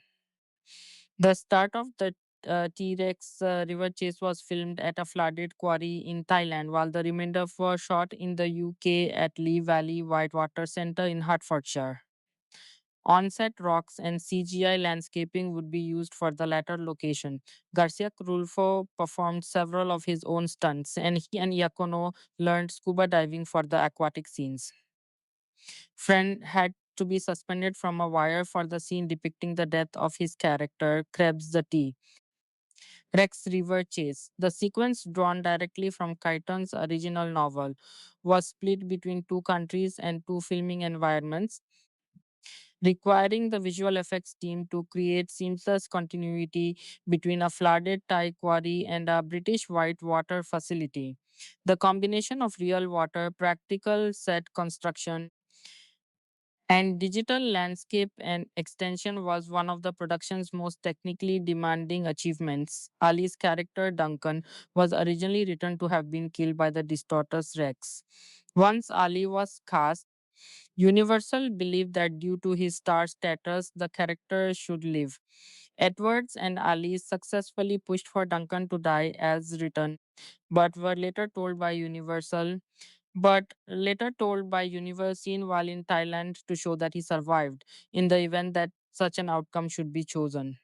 The start of the T Rex river chase was filmed at a flooded quarry in Thailand, while the remainder were shot in the UK at Lee Valley Whitewater Centre in Hertfordshire. On-set rocks and CGI landscaping would be used for the latter location. Garcia Rulfo performed several of his own stunts, and he and Iacono learned scuba diving for the aquatic scenes. Friend had to be suspended from a wire for the scene depicting the death of his character, Krebs the T. Rex River Chase. The sequence, drawn directly from Kyton's original novel, was split between two countries and two filming environments, requiring the visual effects team to create seamless continuity between a flooded Thai quarry and a British whitewater facility. The combination of real water, practical set construction, and digital landscape and extension was one of the production's most technically demanding achievements. Ali's character, Duncan, was originally written to have been killed by the Distortus Rex. Once Ali was cast, Universal believed that due to his star status, the character should live. Edwards and Ali successfully pushed for Duncan to die as written, but were later told by Universal seen while in Thailand to show that he survived in the event that such an outcome should be chosen.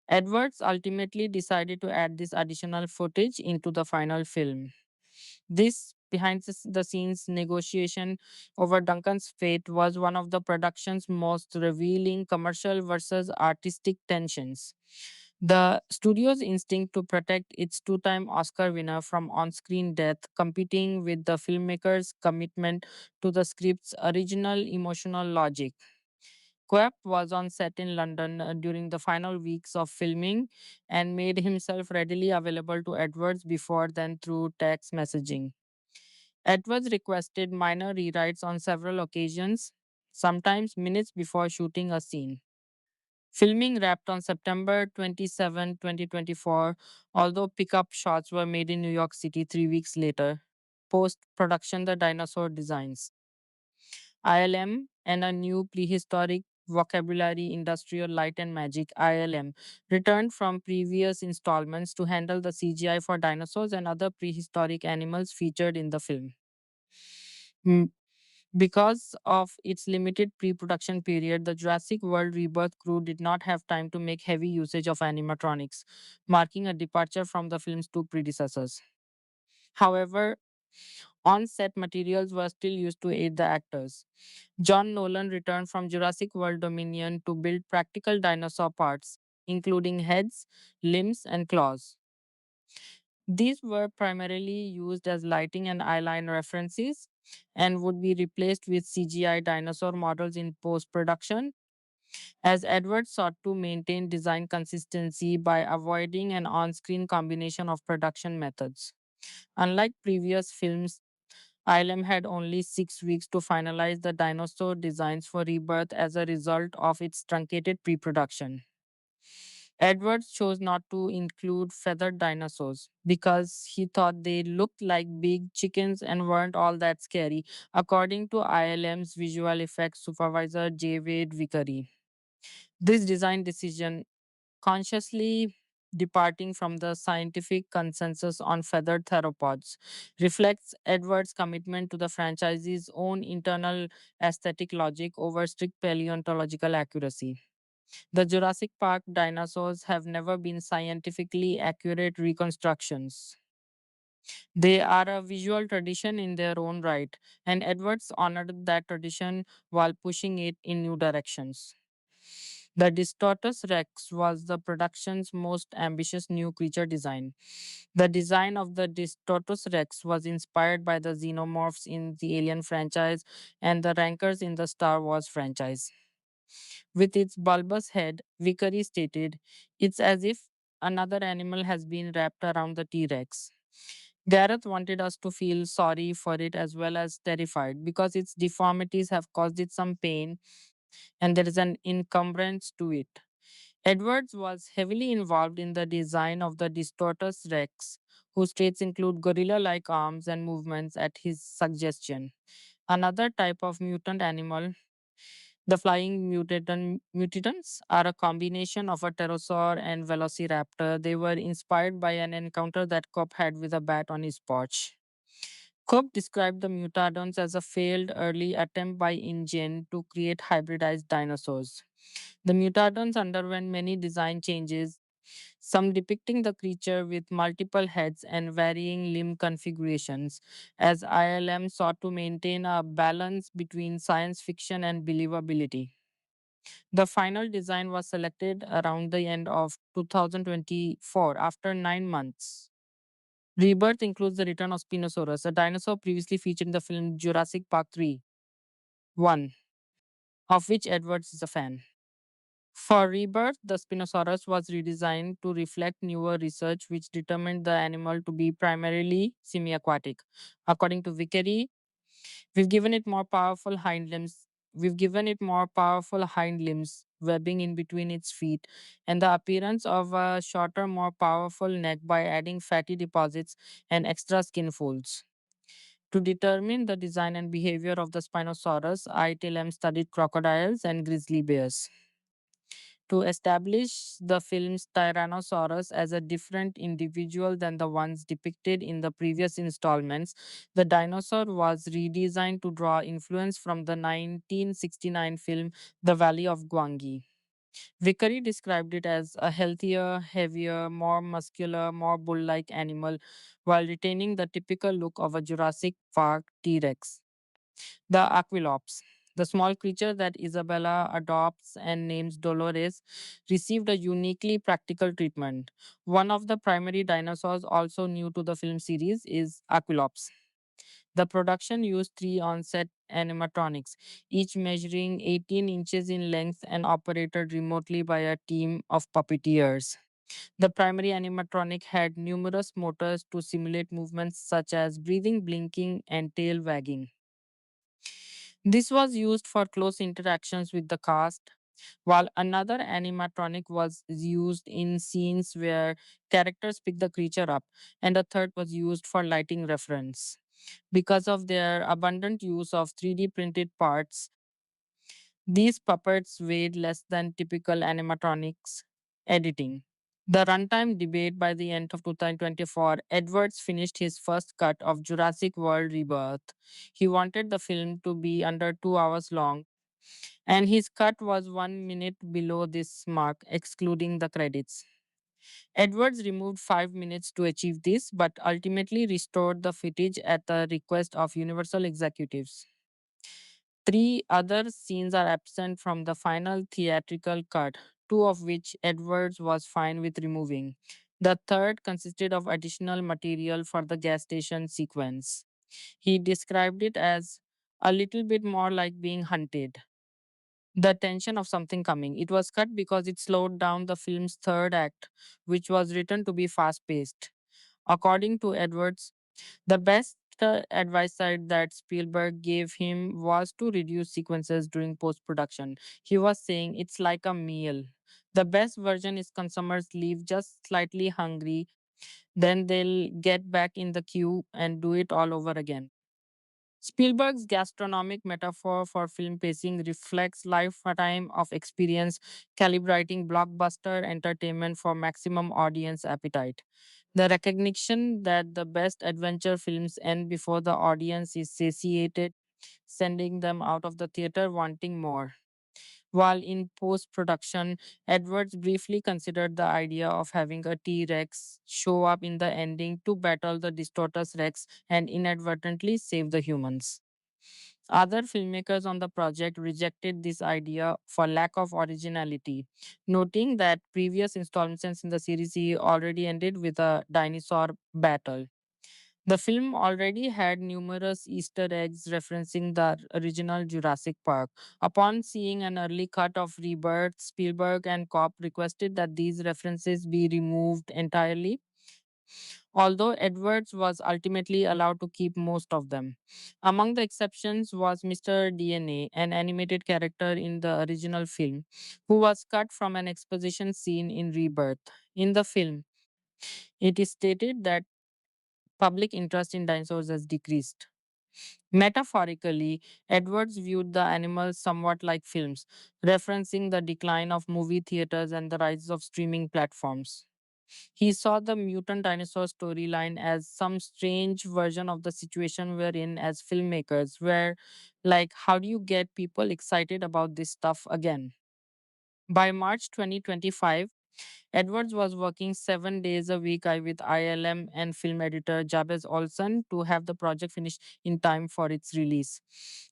Edwards ultimately decided to add this additional footage into the final film. This behind the scenes negotiation over Duncan's fate was one of the production's most revealing commercial versus artistic tensions. The studio's instinct to protect its two-time Oscar winner from on-screen death, competing with the filmmaker's commitment to the script's original emotional logic. Quap was on set in London during the final weeks of filming and made himself readily available to Edwards before then through text messaging. Edwards requested minor rewrites on several occasions, sometimes minutes before shooting a scene. Filming wrapped on September 27, 2024, although pickup shots were made in New York City 3 weeks later. Post production, the dinosaur designs. ILM and a new prehistoric vocabulary, Industrial Light and Magic ILM, returned from previous installments to handle the CGI for dinosaurs and other prehistoric animals featured in the film. Mm, Because of its limited pre production period, the Jurassic World Rebirth crew did not have time to make heavy usage of animatronics, marking a departure from the film's two predecessors. However, on set materials were still used to aid the actors. John Nolan returned from Jurassic World Dominion to build practical dinosaur parts, including heads, limbs, and claws. These were primarily used as lighting and eyeline references and would be replaced with CGI dinosaur models in post production, as Edwards sought to maintain design consistency by avoiding an on screen combination of production methods. Unlike previous films, ILM had only 6 weeks to finalize the dinosaur designs for Rebirth as a result of its truncated pre production. Edwards chose not to include feathered dinosaurs because he thought they looked like big chickens and weren't all that scary, according to ILM's visual effects supervisor J. Wade Vickery. This design decision, consciously departing from the scientific consensus on feathered theropods, reflects Edwards' commitment to the franchise's own internal aesthetic logic over strict paleontological accuracy. The Jurassic Park dinosaurs have never been scientifically accurate reconstructions. They are a visual tradition in their own right, and Edwards honored that tradition while pushing it in new directions. The Distortus Rex was the production's most ambitious new creature design. The design of the Distortus Rex was inspired by the xenomorphs in the Alien franchise and the rankers in the Star Wars franchise. With its bulbous head, Vickery stated, it's as if another animal has been wrapped around the T Rex. Gareth wanted us to feel sorry for it as well as terrified because its deformities have caused it some pain and there is an encumbrance to it. Edwards was heavily involved in the design of the Distortus Rex, whose traits include gorilla like arms and movements at his suggestion. Another type of mutant animal, the flying mutants, are a combination of a pterosaur and velociraptor. They were inspired by an encounter that Cobb had with a bat on his porch. Cobb described the mutadons as a failed early attempt by InGen to create hybridized dinosaurs. The mutadons underwent many design changes, some depicting the creature with multiple heads and varying limb configurations, as ILM sought to maintain a balance between science fiction and believability. The final design was selected around the end of 2024 after 9 months. Rebirth includes the return of Spinosaurus, a dinosaur previously featured in the film Jurassic Park 3, 1, of which Edwards is a fan. For Rebirth, the Spinosaurus was redesigned to reflect newer research which determined the animal to be primarily semi aquatic. According to Vickery, we've given it more powerful hind limbs. We've given it more powerful hind limbs, webbing in between its feet, and the appearance of a shorter, more powerful neck by adding fatty deposits and extra skin folds. To determine the design and behavior of the Spinosaurus, ITLM studied crocodiles and grizzly bears. To establish the film's Tyrannosaurus as a different individual than the ones depicted in the previous installments, the dinosaur was redesigned to draw influence from the 1969 film The Valley of Gwangi. Vickery described it as a healthier, heavier, more muscular, more bull like animal while retaining the typical look of a Jurassic Park T Rex. The Aquilops, the small creature that Isabella adopts and names Dolores, received a uniquely practical treatment. One of the primary dinosaurs also new to the film series is Aquilops. The production used three on-set animatronics, each measuring 18 inches in length and operated remotely by a team of puppeteers. The primary animatronic had numerous motors to simulate movements such as breathing, blinking, and tail wagging. This was used for close interactions with the cast, while another animatronic was used in scenes where characters pick the creature up, and a third was used for lighting reference. Because of their abundant use of 3D printed parts, these puppets weighed less than typical animatronics editing. The runtime debate by the end of 2024, Edwards finished his first cut of Jurassic World Rebirth. He wanted the film to be under 2 hours long, and his cut was 1 minute below this mark, excluding the credits. Edwards removed 5 minutes to achieve this, but ultimately restored the footage at the request of Universal executives. Three other scenes are absent from the final theatrical cut, two of which Edwards was fine with removing. The third consisted of additional material for the gas station sequence. He described it as a little bit more like being hunted. The tension of something coming. It was cut because it slowed down the film's third act, which was written to be fast paced. According to Edwards, the best the advice side that Spielberg gave him was to reduce sequences during post production. He was saying it's like a meal. The best version is consumers leave just slightly hungry, then they'll get back in the queue and do it all over again. Spielberg's gastronomic metaphor for film pacing reflects lifetime of experience calibrating blockbuster entertainment for maximum audience appetite. The recognition that the best adventure films end before the audience is satiated, sending them out of the theater wanting more. While in post production, Edwards briefly considered the idea of having a T Rex show up in the ending to battle the Distortus Rex and inadvertently save the humans. Other filmmakers on the project rejected this idea for lack of originality, noting that previous installments in the series already ended with a dinosaur battle. The film already had numerous Easter eggs referencing the original Jurassic Park. Upon seeing an early cut of Rebirth, Spielberg and Kopp requested that these references be removed entirely, although Edwards was ultimately allowed to keep most of them. Among the exceptions was Mr. DNA, an animated character in the original film, who was cut from an exposition scene in Rebirth. In the film, it is stated that public interest in dinosaurs has decreased. Metaphorically, Edwards viewed the animals somewhat like films, referencing the decline of movie theaters and the rise of streaming platforms. He saw the mutant dinosaur storyline as some strange version of the situation we're in as filmmakers, where, like, how do you get people excited about this stuff again? By March 2025, Edwards was working 7 days a week with ILM and film editor Jabez Olson to have the project finished in time for its release.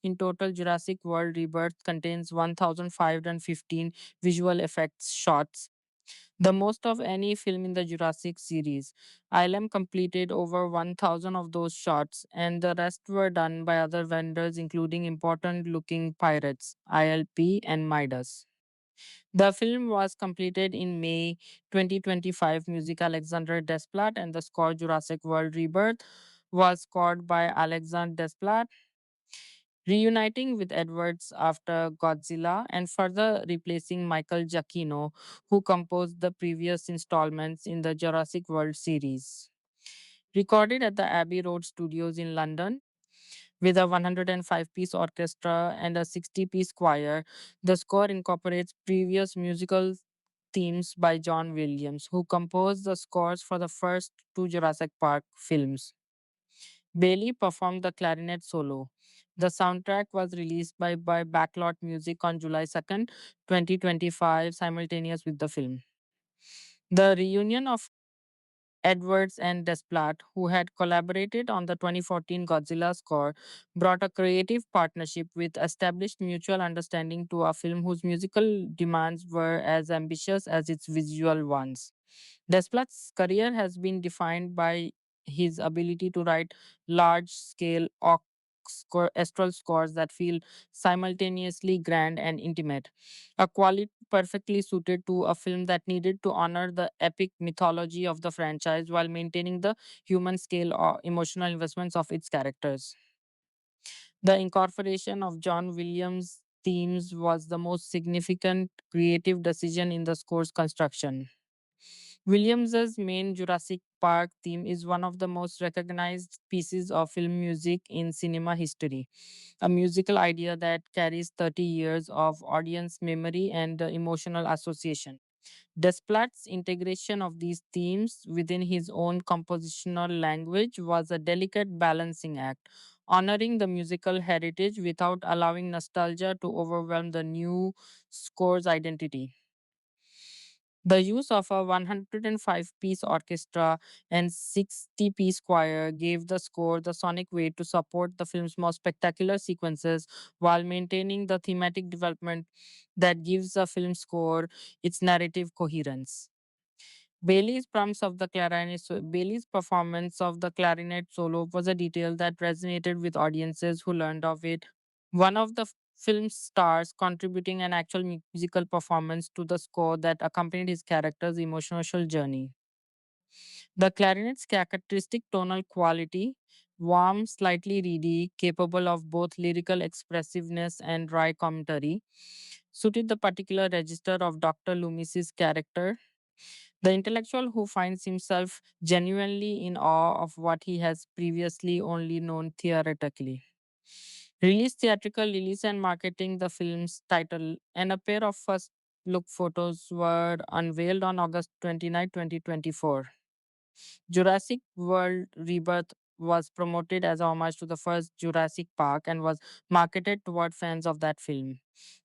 In total, Jurassic World Rebirth contains 1,515 visual effects shots, the most of any film in the Jurassic series. ILM completed over 1,000 of those shots, and the rest were done by other vendors, including important looking pirates, ILP, and Midas. The film was completed in May 2025. Music Alexander Desplat and the score Jurassic World Rebirth was scored by Alexander Desplat, reuniting with Edwards after Godzilla and further replacing Michael Giacchino, who composed the previous installments in the Jurassic World series. Recorded at the Abbey Road Studios in London, with a 105-piece orchestra and a 60-piece choir, the score incorporates previous musical themes by John Williams, who composed the scores for the first two Jurassic Park films. Bailey performed the clarinet solo. The soundtrack was released by Backlot Music on July 2nd, 2025, simultaneous with the film. The reunion of Edwards and Desplat, who had collaborated on the 2014 Godzilla score, brought a creative partnership with established mutual understanding to a film whose musical demands were as ambitious as its visual ones. Desplat's career has been defined by his ability to write large scale orchestral scores that feel simultaneously grand and intimate, a quality perfectly suited to a film that needed to honor the epic mythology of the franchise while maintaining the human scale or emotional investments of its characters. The incorporation of John Williams' themes was the most significant creative decision in the score's construction. Williams's main Jurassic Park theme is one of the most recognized pieces of film music in cinema history, a musical idea that carries 30 years of audience memory and emotional association. Desplat's integration of these themes within his own compositional language was a delicate balancing act, honoring the musical heritage without allowing nostalgia to overwhelm the new score's identity. The use of a 105-piece orchestra and 60-piece choir gave the score the sonic weight to support the film's most spectacular sequences while maintaining the thematic development that gives the film score its narrative coherence. Bailey's performance of the clarinet solo was a detail that resonated with audiences who learned of it. One of the film's stars contributing an actual musical performance to the score that accompanied his character's emotional journey. The clarinet's characteristic tonal quality warm, slightly reedy, capable of both lyrical expressiveness and dry commentary, suited the particular register of Dr. Loomis's character, the intellectual who finds himself genuinely in awe of what he has previously only known theoretically. Theatrical release and marketing the film's title, and a pair of first look photos were unveiled on August 29, 2024. Jurassic World Rebirth was promoted as a homage to the first Jurassic Park and was marketed toward fans of that film.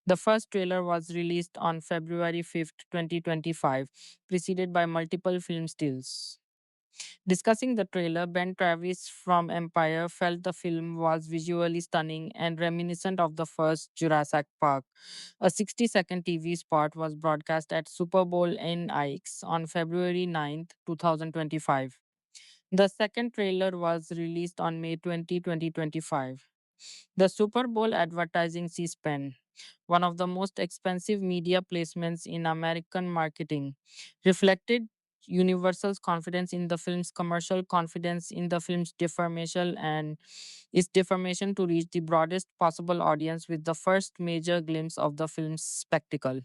The first trailer was released on February 5th, 2025, preceded by multiple film stills. Discussing the trailer, Ben Travis from Empire felt the film was visually stunning and reminiscent of the first Jurassic Park. A 60-second TV spot was broadcast at Super Bowl NX on February 9th, 2025. The second trailer was released on May 20, 2025. The Super Bowl advertising C-SPAN, one of the most expensive media placements in American marketing, reflected Universal's confidence in the film's commercial, confidence in the film's deformation, and its deformation to reach the broadest possible audience with the first major glimpse of the film's spectacle.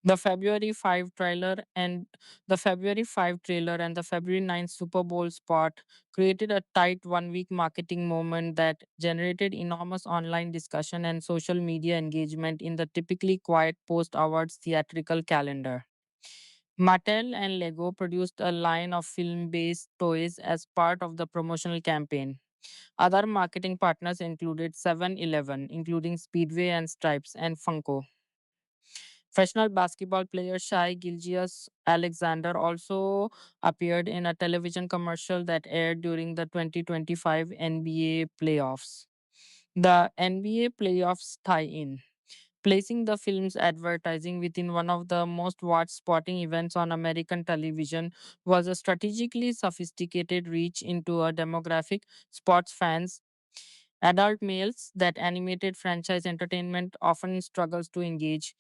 The February 5 trailer and the February 5 trailer and the February 9 Super Bowl spot created a tight 1 week marketing moment that generated enormous online discussion and social media engagement in the typically quiet post awards theatrical calendar. Mattel and Lego produced a line of film based toys as part of the promotional campaign. Other marketing partners included 7-Eleven, including Speedway and Stripes, and Funko. Professional basketball player Shai Gilgeous Alexander also appeared in a television commercial that aired during the 2025 NBA playoffs. The NBA playoffs tie in, placing the film's advertising within one of the most watched sporting events on American television, was a strategically sophisticated reach into a demographic sports fans, adult males that animated franchise entertainment often struggles to engage.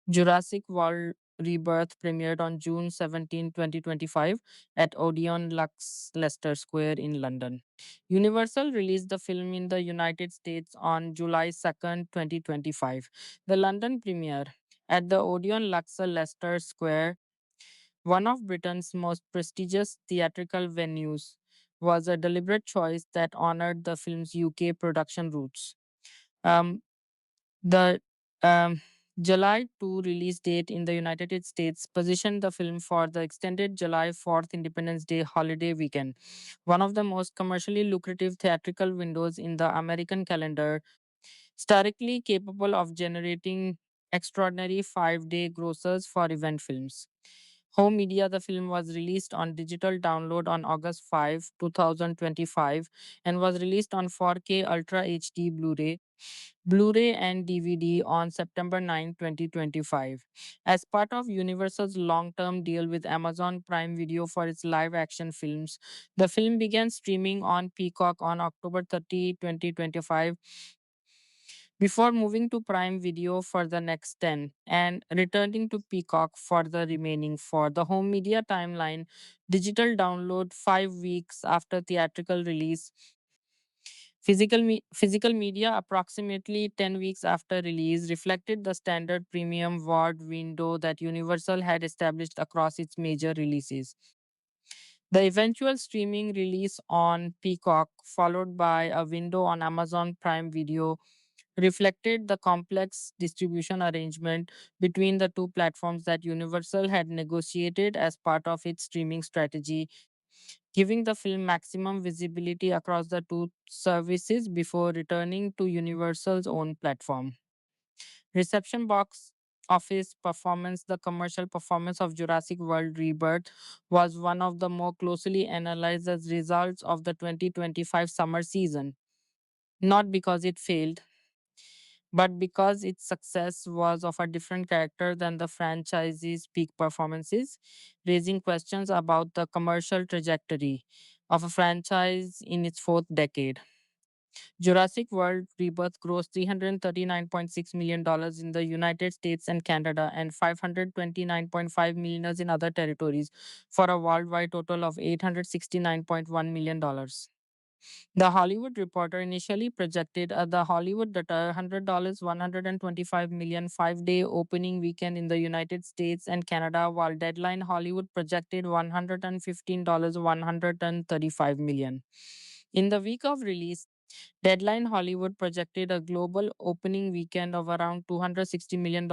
Jurassic World Rebirth premiered on June 17, 2025 at Odeon Lux Leicester Square in London. Universal released the film in the United States on July 2nd, 2025. The London premiere at the Odeon Luxor Leicester Square, one of Britain's most prestigious theatrical venues, was a deliberate choice that honored the film's UK production roots. Um, the July 2 release date in the United States positioned the film for the extended July 4th Independence Day holiday weekend, one of the most commercially lucrative theatrical windows in the American calendar, historically capable of generating extraordinary 5 day grosses for event films. Home media, the film was released on digital download on August 5, 2025, and was released on 4K Ultra HD Blu-ray and DVD on September 9, 2025. As part of Universal's long-term deal with Amazon Prime Video for its live-action films, the film began streaming on Peacock on October 30, 2025, before moving to Prime Video for the next 10 and returning to Peacock for the remaining 4. The home media timeline, digital download 5 weeks after theatrical release, physical media approximately 10 weeks after release, reflected the standard premium ward window that Universal had established across its major releases. The eventual streaming release on Peacock, followed by a window on Amazon Prime Video, reflected the complex distribution arrangement between the two platforms that Universal had negotiated as part of its streaming strategy, giving the film maximum visibility across the two services before returning to Universal's own platform. Reception box office performance, the commercial performance of Jurassic World Rebirth was one of the more closely analyzed as results of the 2025 summer season. Not because it failed, but because its success was of a different character than the franchise's peak performances, raising questions about the commercial trajectory of a franchise in its fourth decade. Jurassic World Rebirth grossed $339.6 million dollars in the United States and Canada and $529.5 million dollars in other territories for a worldwide total of $869.1 million. Dollars. The Hollywood Reporter initially projected the Hollywood Data $100 125 million 5-day opening weekend in the United States and Canada, while Deadline Hollywood projected $115 135 million. In the week of release, Deadline Hollywood projected a global opening weekend of around $260 million,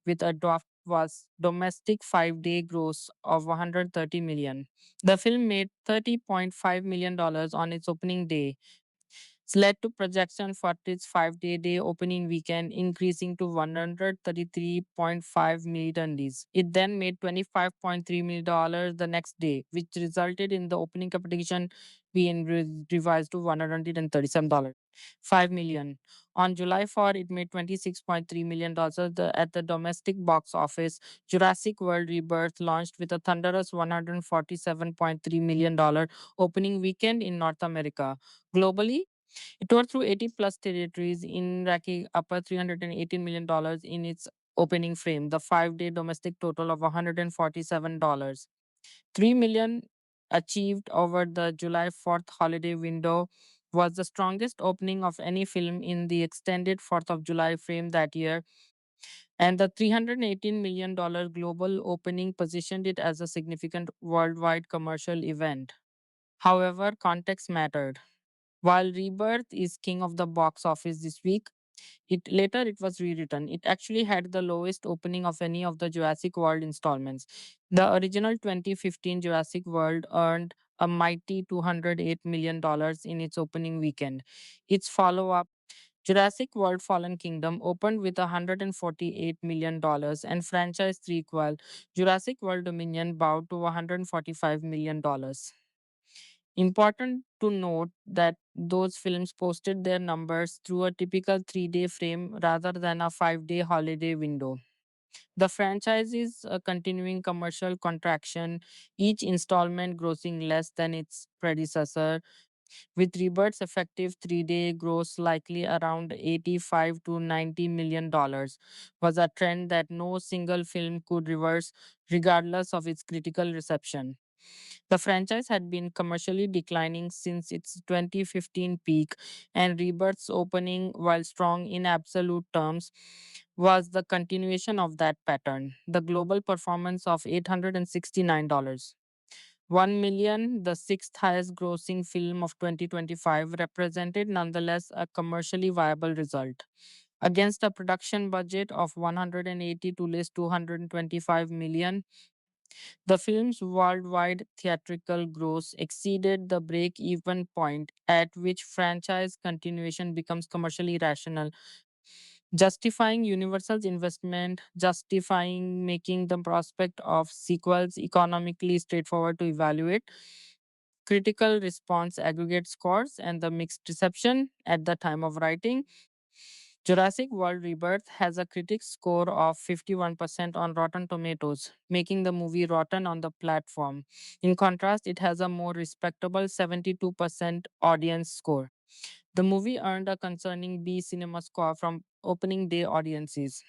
with a draft was domestic 5-day gross of $130 million. The film made $30.5 million on its opening day, led to projection for its 5-day opening weekend increasing to $133.5 million. It then made $25.3 million the next day, which resulted in the opening competition being revised to $137. 5 million. On July 4, it made $26.3 million at the domestic box office. Jurassic World Rebirth launched with a thunderous $147.3 million opening weekend in North America. Globally, it tore through 80 plus territories in racking up a $318 million in its opening frame, the 5-day domestic total of $147. 3 million achieved over the July 4th holiday window was the strongest opening of any film in the extended 4th of July frame that year, and the $318 million global opening positioned it as a significant worldwide commercial event. However, context mattered. While Rebirth is king of the box office this week, it was rewritten. It actually had the lowest opening of any of the Jurassic World installments. The original 2015 Jurassic World earned a mighty $208 million in its opening weekend. Its follow-up, Jurassic World Fallen Kingdom, opened with $148 million, and franchise prequel, Jurassic World Dominion, bowed to $145 million. Important to note that those films posted their numbers through a typical 3-day frame rather than a 5-day holiday window. The franchise is a continuing commercial contraction, each installment grossing less than its predecessor, with Rebirth's effective 3-day gross likely around $85 to $90 million, was a trend that no single film could reverse regardless of its critical reception. The franchise had been commercially declining since its 2015 peak, and Rebirth's opening, while strong in absolute terms, was the continuation of that pattern. The global performance of $869. 1 million, the sixth highest grossing film of 2025, represented nonetheless a commercially viable result. Against a production budget of 180 to less 225 million, the film's worldwide theatrical gross exceeded the break even point at which franchise continuation becomes commercially rational, justifying Universal's investment, justifying making the prospect of sequels economically straightforward to evaluate. Critical response aggregate scores and the mixed reception at the time of writing. Jurassic World Rebirth has a critics score of 51% on Rotten Tomatoes, making the movie rotten on the platform. In contrast, it has a more respectable 72% audience score. The movie earned a concerning B cinema score from opening day audiences.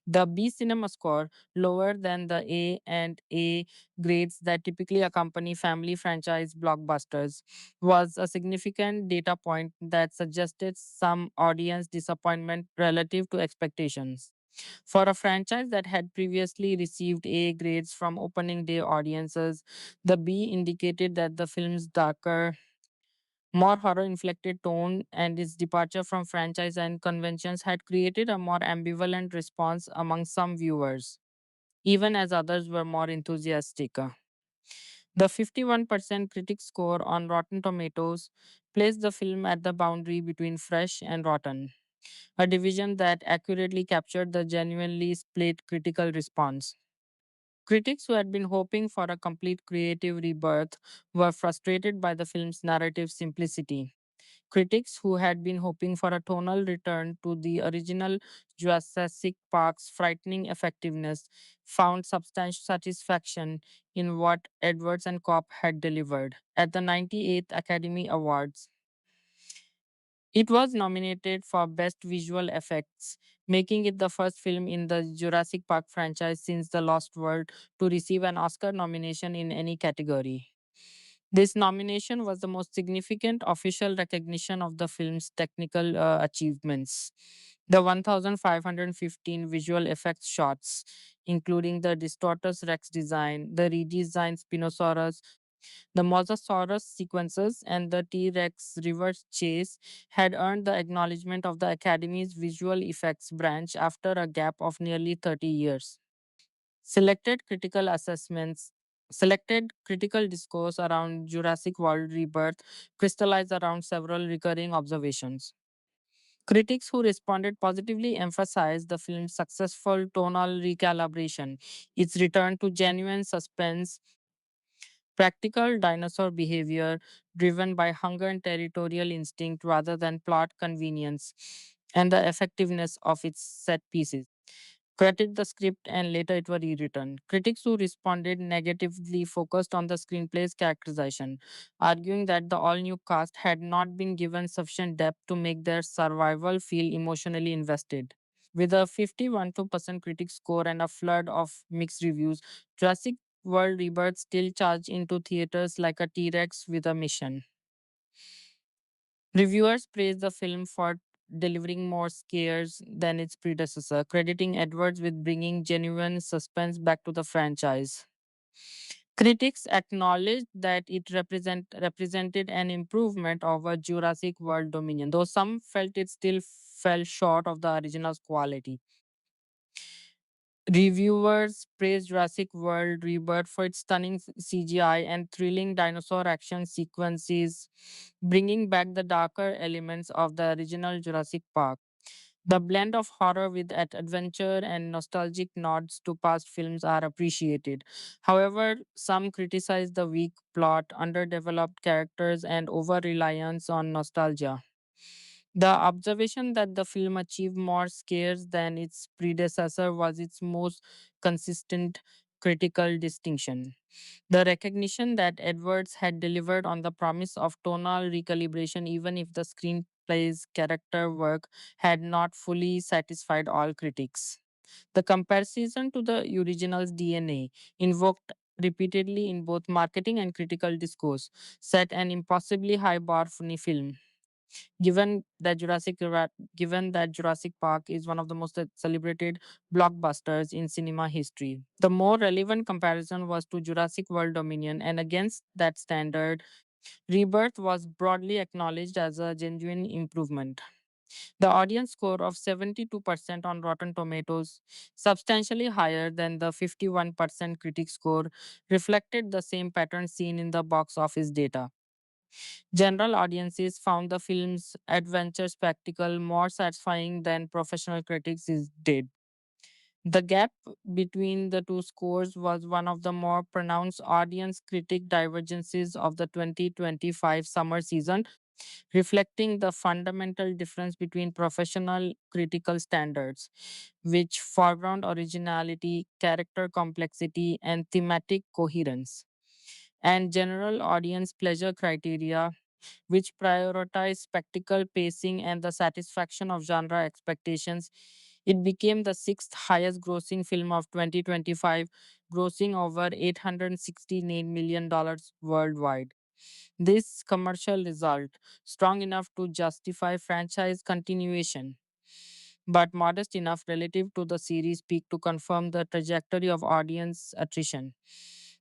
The B cinema score, lower than the A and A grades that typically accompany family franchise blockbusters, was a significant data point that suggested some audience disappointment relative to expectations. For a franchise that had previously received A grades from opening day audiences, the B indicated that the film's darker, more horror inflected tone and its departure from franchise and conventions had created a more ambivalent response among some viewers, even as others were more enthusiastic. The 51% critic score on Rotten Tomatoes placed the film at the boundary between fresh and rotten, a division that accurately captured the genuinely split critical response. Critics who had been hoping for a complete creative rebirth were frustrated by the film's narrative simplicity. Critics who had been hoping for a tonal return to the original Jurassic Park's frightening effectiveness found substantial satisfaction in what Edwards and Kopp had delivered. At the 98th Academy Awards, it was nominated for Best Visual Effects, making it the first film in the Jurassic Park franchise since The Lost World to receive an Oscar nomination in any category. This nomination was the most significant official recognition of the film's technical achievements. The 1,515 visual effects shots, including the Distortus Rex design, the redesigned Spinosaurus, the Mosasaurus sequences, and the T Rex reverse chase, had earned the acknowledgement of the Academy's visual effects branch after a gap of nearly 30 years. Selected critical assessments, selected critical discourse around Jurassic World Rebirth crystallized around several recurring observations. Critics who responded positively emphasized the film's successful tonal recalibration, its return to genuine suspense, practical dinosaur behavior driven by hunger and territorial instinct rather than plot convenience, and the effectiveness of its set pieces. Credit the script and later it was rewritten. Critics who responded negatively focused on the screenplay's characterization, arguing that the all new cast had not been given sufficient depth to make their survival feel emotionally invested. With a 51% critic score and a flood of mixed reviews, Jurassic World Rebirth still charged into theaters like a T Rex with a mission. Reviewers praised the film for delivering more scares than its predecessor, crediting Edwards with bringing genuine suspense back to the franchise. Critics acknowledged that it represented an improvement over Jurassic World Dominion, though some felt it still fell short of the original's quality. Reviewers praised Jurassic World Rebirth for its stunning CGI and thrilling dinosaur action sequences, bringing back the darker elements of the original Jurassic Park. The blend of horror with adventure and nostalgic nods to past films are appreciated. However, some criticize the weak plot, underdeveloped characters, and over reliance on nostalgia. The observation that the film achieved more scares than its predecessor was its most consistent critical distinction. The recognition that Edwards had delivered on the promise of tonal recalibration, even if the screenplay's character work had not fully satisfied all critics. The comparison to the original's DNA, invoked repeatedly in both marketing and critical discourse, set an impossibly high bar for the film. Given that Jurassic Park is one of the most celebrated blockbusters in cinema history, the more relevant comparison was to Jurassic World Dominion, and against that standard, Rebirth was broadly acknowledged as a genuine improvement. The audience score of 72% on Rotten Tomatoes, substantially higher than the 51% critic score, reflected the same pattern seen in the box office data. General audiences found the film's adventure spectacle more satisfying than professional critics did. The gap between the two scores was one of the more pronounced audience critic divergences of the 2025 summer season, reflecting the fundamental difference between professional critical standards, which foreground originality, character complexity, and thematic coherence, and general audience pleasure criteria, which prioritize spectacle, pacing, and the satisfaction of genre expectations. It became the sixth highest grossing film of 2025, grossing over $869 million worldwide. This commercial result, strong enough to justify franchise continuation, but modest enough relative to the series' peak to confirm the trajectory of audience attrition,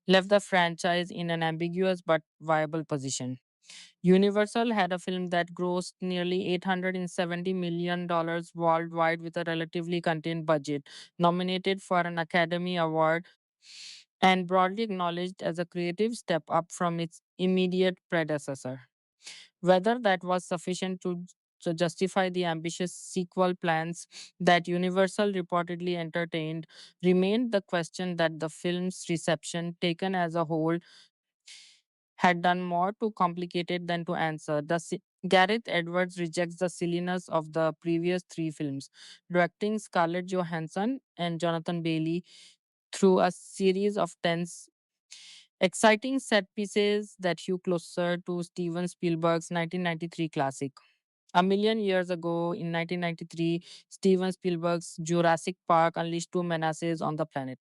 left the franchise in an ambiguous but viable position. Universal had a film that grossed nearly $870 million worldwide with a relatively contained budget, nominated for an Academy Award, and broadly acknowledged as a creative step up from its immediate predecessor. Whether that was sufficient to justify the ambitious sequel plans that Universal reportedly entertained remained the question that the film's reception, taken as a whole, had done more to complicate it than to answer. Gareth Edwards rejects the silliness of the previous three films, directing Scarlett Johansson and Jonathan Bailey through a series of tense, exciting set pieces that hew closer to Steven Spielberg's 1993 classic. A million years ago, in 1993, Steven Spielberg's Jurassic Park unleashed two menaces on the planet.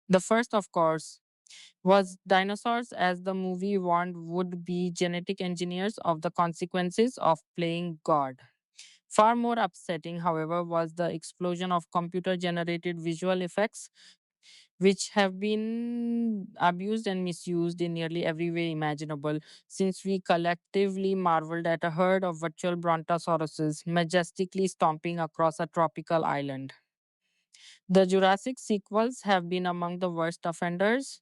The first, of course, Was Dinosaurs, as the movie warned, would be genetic engineers of the consequences of playing God. Far more upsetting, however, was the explosion of computer generated visual effects, which have been abused and misused in nearly every way imaginable since we collectively marveled at a herd of virtual brontosauruses majestically stomping across a tropical island. The Jurassic sequels have been among the worst offenders,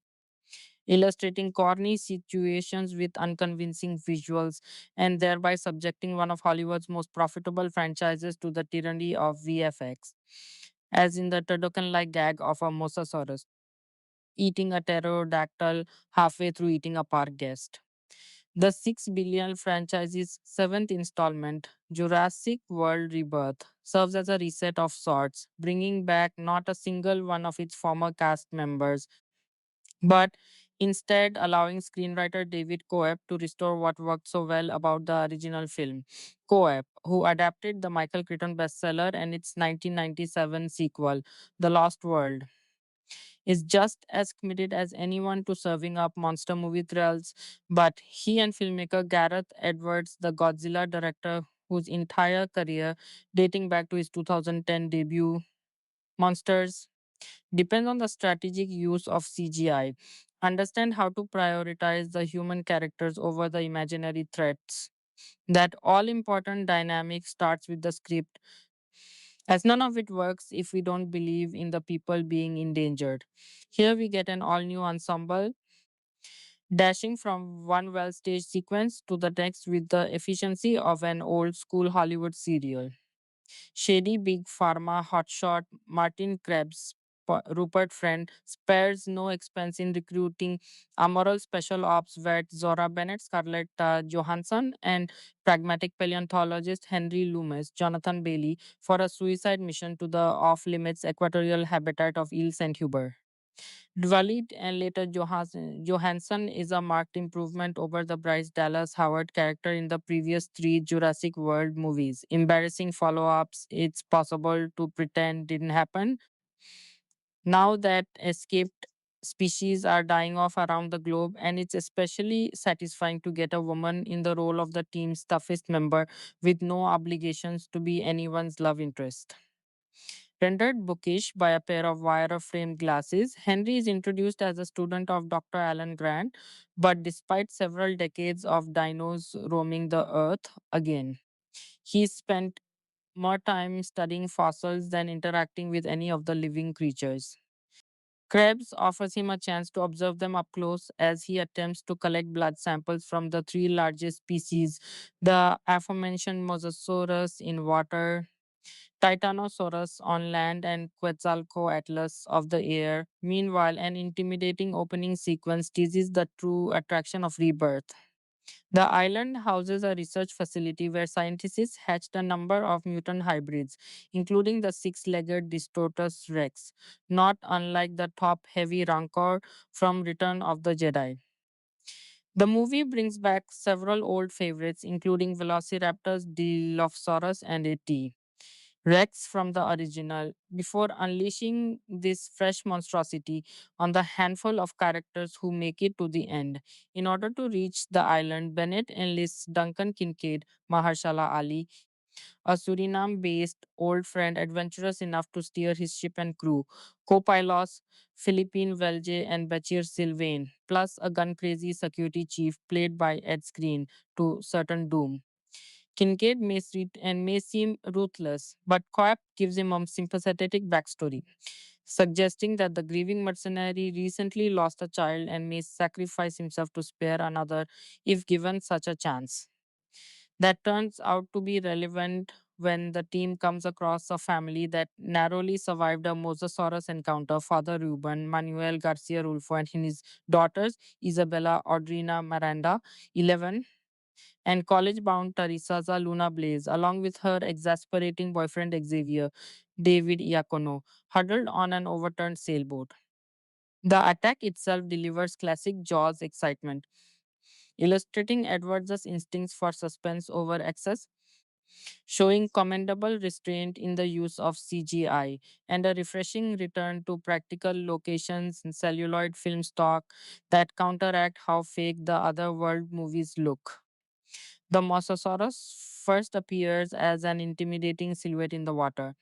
illustrating corny situations with unconvincing visuals and thereby subjecting one of Hollywood's most profitable franchises to the tyranny of VFX, as in the turducken like gag of a mosasaurus eating a pterodactyl halfway through eating a park guest. The 6 billion franchise's seventh installment, Jurassic World Rebirth, serves as a reset of sorts, bringing back not a single one of its former cast members, but instead allowing screenwriter David Coeb to restore what worked so well about the original film. Coeb, who adapted the Michael Crichton bestseller and its 1997 sequel, The Lost World, is just as committed as anyone to serving up monster movie thrills, but he and filmmaker Gareth Edwards, the Godzilla director whose entire career, dating back to his 2010 debut, Monsters, depends on the strategic use of CGI. Understand how to prioritize the human characters over the imaginary threats. That all important dynamic starts with the script, as none of it works if we don't believe in the people being endangered. Here we get an all new ensemble, dashing from one well staged sequence to the next with the efficiency of an old school Hollywood serial. Shady Big Pharma hotshot Martin Krebs, Rupert Friend, spares no expense in recruiting amoral special ops vet Zora Bennett, Scarlett Johansson, and pragmatic paleontologist Henry Loomis, Jonathan Bailey, for a suicide mission to the off limits equatorial habitat of Ile Saint Hubert. Dvalit and later Johansson is a marked improvement over the Bryce Dallas Howard character in the previous three Jurassic World movies. Embarrassing follow ups, it's possible to pretend didn't happen. Now that escaped species are dying off around the globe, and it's especially satisfying to get a woman in the role of the team's toughest member with no obligations to be anyone's love interest. Rendered bookish by a pair of wire framed glasses, Henry is introduced as a student of Dr. Alan Grant, but despite several decades of dinos roaming the earth again, he spent more time studying fossils than interacting with any of the living creatures. Krebs offers him a chance to observe them up close as he attempts to collect blood samples from the three largest species, the aforementioned Mosasaurus in water, Titanosaurus on land, and Quetzalcoatlus of the air. Meanwhile, an intimidating opening sequence teases the true attraction of Rebirth. The island houses a research facility where scientists hatched a number of mutant hybrids, including the six legged Distortus Rex, not unlike the top heavy Rancor from Return of the Jedi. The movie brings back several old favorites, including Velociraptors, Dilophosaurus, and A.T. Rex from the original, before unleashing this fresh monstrosity on the handful of characters who make it to the end. In order to reach the island, Bennett enlists Duncan Kincaid, Mahershala Ali, a Suriname based old friend adventurous enough to steer his ship and crew, co pilots Philippine Velje and Bachir Sylvain, plus a gun crazy security chief played by Ed Screen to certain doom. Kincaid may seem ruthless, but Coap gives him a sympathetic backstory, suggesting that the grieving mercenary recently lost a child and may sacrifice himself to spare another if given such a chance. That turns out to be relevant when the team comes across a family that narrowly survived a Mosasaurus encounter. Father Ruben, Manuel Garcia Rulfo, and his daughters, Isabella Audrina Miranda, 11, and college bound Teresa Luna Blaze, along with her exasperating boyfriend Xavier, David Iacono, huddled on an overturned sailboat. The attack itself delivers classic Jaws excitement, illustrating Edwards' instincts for suspense over excess. showing commendable restraint in the use of CGI and a refreshing return to practical locations and celluloid film stock that counteract how fake the other world movies look. The Mosasaurus first appears as an intimidating silhouette in the water.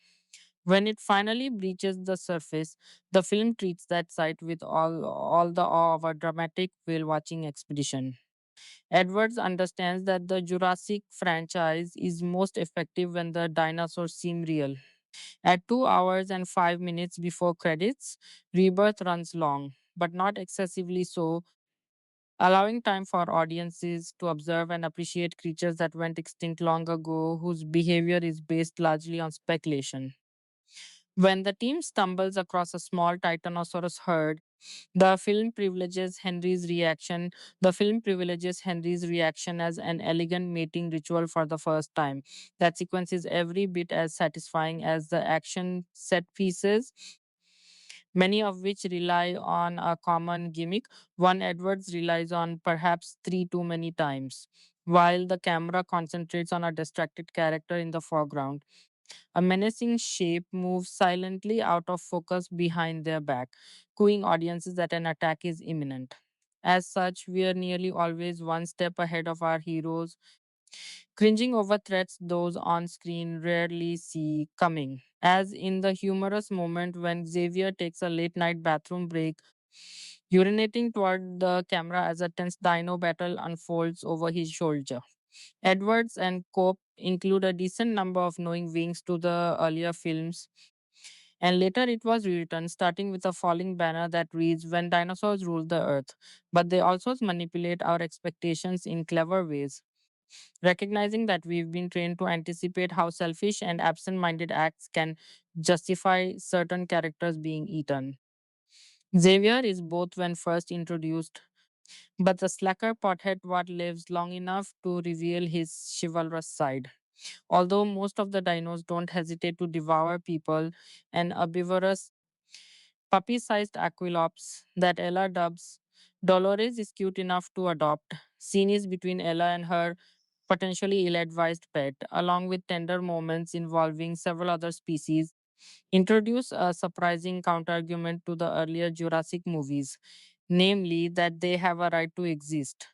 When it finally breaches the surface, the film treats that sight with all the awe of a dramatic whale watching expedition. Edwards understands that the Jurassic franchise is most effective when the dinosaurs seem real. At 2 hours and 5 minutes before credits, Rebirth runs long, but not excessively so, allowing time for audiences to observe and appreciate creatures that went extinct long ago, whose behavior is based largely on speculation. When the team stumbles across a small Titanosaurus herd, the film privileges Henry's reaction. The film privileges Henry's reaction as an elegant mating ritual for the first time. That sequence is every bit as satisfying as the action set pieces, many of which rely on a common gimmick. One Edwards relies on perhaps three too many times. While the camera concentrates on a distracted character in the foreground, a menacing shape moves silently out of focus behind their back, cooing audiences that an attack is imminent. As such, we are nearly always one step ahead of our heroes, cringing over threats those on screen rarely see coming. As in the humorous moment when Xavier takes a late night bathroom break, urinating toward the camera as a tense dino battle unfolds over his shoulder. Edwards and Cope include a decent number of knowing winks to the earlier films, and later it was rewritten, starting with a falling banner that reads, When dinosaurs rule the earth. But they also manipulate our expectations in clever ways, recognizing that we've been trained to anticipate how selfish and absent minded acts can justify certain characters being eaten. Xavier is both when first introduced, but the slacker pothead what lives long enough to reveal his chivalrous side. Although most of the dinos don't hesitate to devour people, an herbivorous puppy sized aquilops that Ella dubs Dolores is cute enough to adopt. Scene is between Ella and her potentially ill advised pet, along with tender moments involving several other species, introduce a surprising counterargument to the earlier Jurassic movies, namely that they have a right to exist.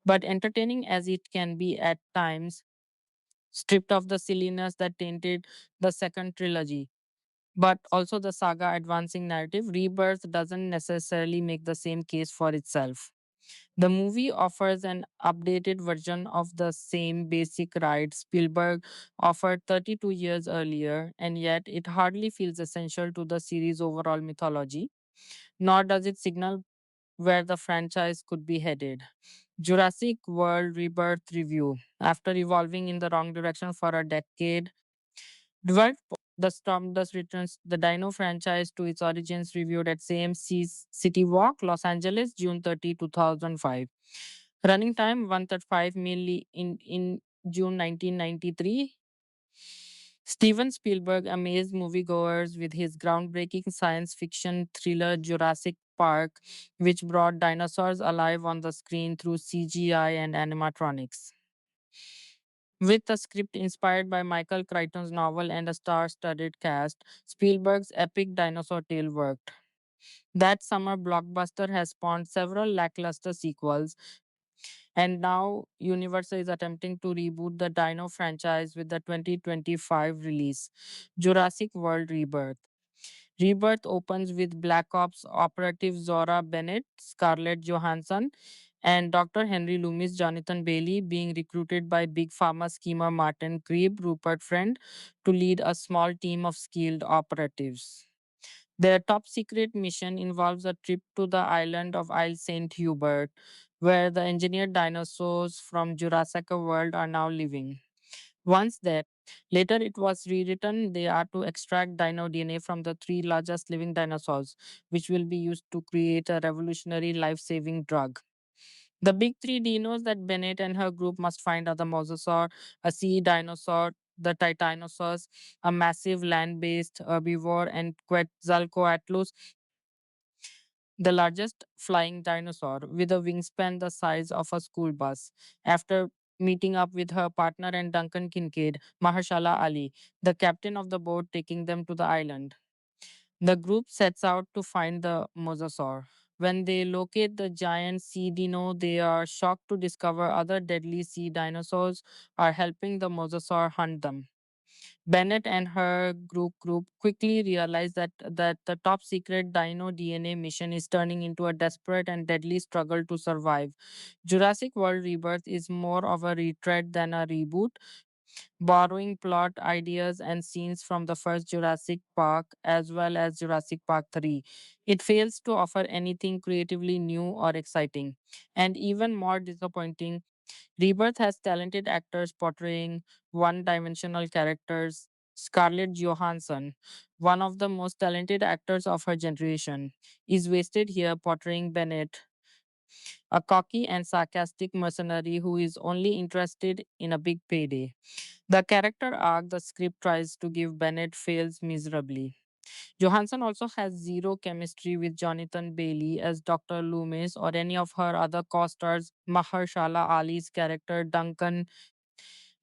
But entertaining as it can be at times, stripped of the silliness that tainted the second trilogy, but also the saga advancing narrative, Rebirth doesn't necessarily make the same case for itself. The movie offers an updated version of the same basic ride Spielberg offered 32 years earlier, and yet it hardly feels essential to the series' overall mythology, nor does it signal where the franchise could be headed. Jurassic World Rebirth Review. After evolving in the wrong direction for a decade, Dwelt the Storm Dust returns the Dino franchise to its origins, reviewed at CMC's City Walk, Los Angeles, June 30, 2005. Running time 135 milli in June 1993. Steven Spielberg amazed moviegoers with his groundbreaking science fiction thriller Jurassic Park, which brought dinosaurs alive on the screen through CGI and animatronics. With a script inspired by Michael Crichton's novel and a star studded cast, Spielberg's epic dinosaur tale worked. That summer blockbuster has spawned several lackluster sequels, and now Universal is attempting to reboot the Dino franchise with the 2025 release, Jurassic World Rebirth. Rebirth opens with Black Ops operative Zora Bennett, Scarlett Johansson, and Dr. Henry Loomis, Jonathan Bailey being recruited by Big Pharma schemer Martin Krieb, Rupert Friend, to lead a small team of skilled operatives. Their top secret mission involves a trip to the island of Isle Saint Hubert, where the engineered dinosaurs from Jurassic World are now living. Once there, later it was rewritten, they are to extract dino DNA from the three largest living dinosaurs, which will be used to create a revolutionary life saving drug. The big three dinos that Bennett and her group must find are the mosasaur, a sea dinosaur, the titanosaurs, a massive land based herbivore, and Quetzalcoatlus, the largest flying dinosaur with a wingspan the size of a school bus. After meeting up with her partner and Duncan Kincaid, Mahershala Ali, the captain of the boat, taking them to the island. The group sets out to find the mosasaur. When they locate the giant sea dino, they are shocked to discover other deadly sea dinosaurs are helping the mosasaur hunt them. Bennett and her group quickly realize that the top secret Dino DNA mission is turning into a desperate and deadly struggle to survive. Jurassic World Rebirth is more of a retread than a reboot, borrowing plot ideas and scenes from the first Jurassic Park as well as Jurassic Park 3. It fails to offer anything creatively new or exciting. And even more disappointing, Rebirth has talented actors portraying one dimensional characters. Scarlett Johansson, one of the most talented actors of her generation, is wasted here portraying Bennett, a cocky and sarcastic mercenary who is only interested in a big payday. The character arc the script tries to give Bennett fails miserably. Johansson also has zero chemistry with Jonathan Bailey as Dr. Loomis or any of her other co-stars. Mahershala Ali's character Duncan,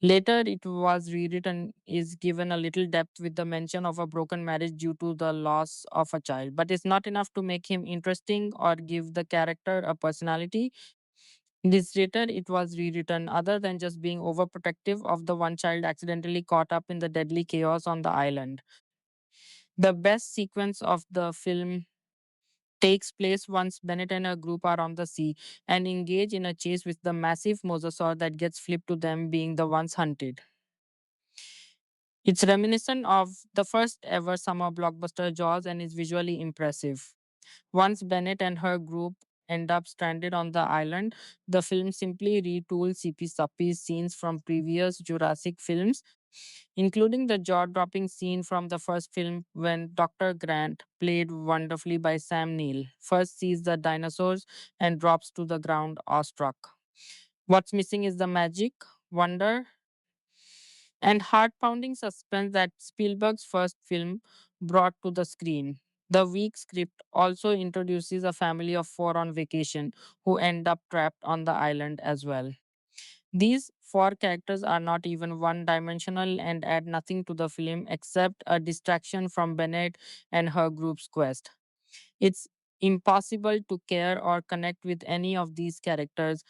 later it was rewritten, is given a little depth with the mention of a broken marriage due to the loss of a child, but it's not enough to make him interesting or give the character a personality. This later it was rewritten other than just being overprotective of the one child accidentally caught up in the deadly chaos on the island. The best sequence of the film takes place once Bennett and her group are on the sea and engage in a chase with the massive mosasaur that gets flipped to them being the ones hunted. It's reminiscent of the first ever summer blockbuster Jaws and is visually impressive. Once Bennett and her group end up stranded on the island, the film simply retools CP Suppy scenes from previous Jurassic films, including the jaw dropping scene from the first film when Dr. Grant, played wonderfully by Sam Neill, first sees the dinosaurs and drops to the ground awestruck. What's missing is the magic, wonder, and heart pounding suspense that Spielberg's first film brought to the screen. The weak script also introduces a family of four on vacation who end up trapped on the island as well. These four characters are not even one dimensional and add nothing to the film except a distraction from Bennett and her group's quest. It's impossible to care or connect with any of these characters,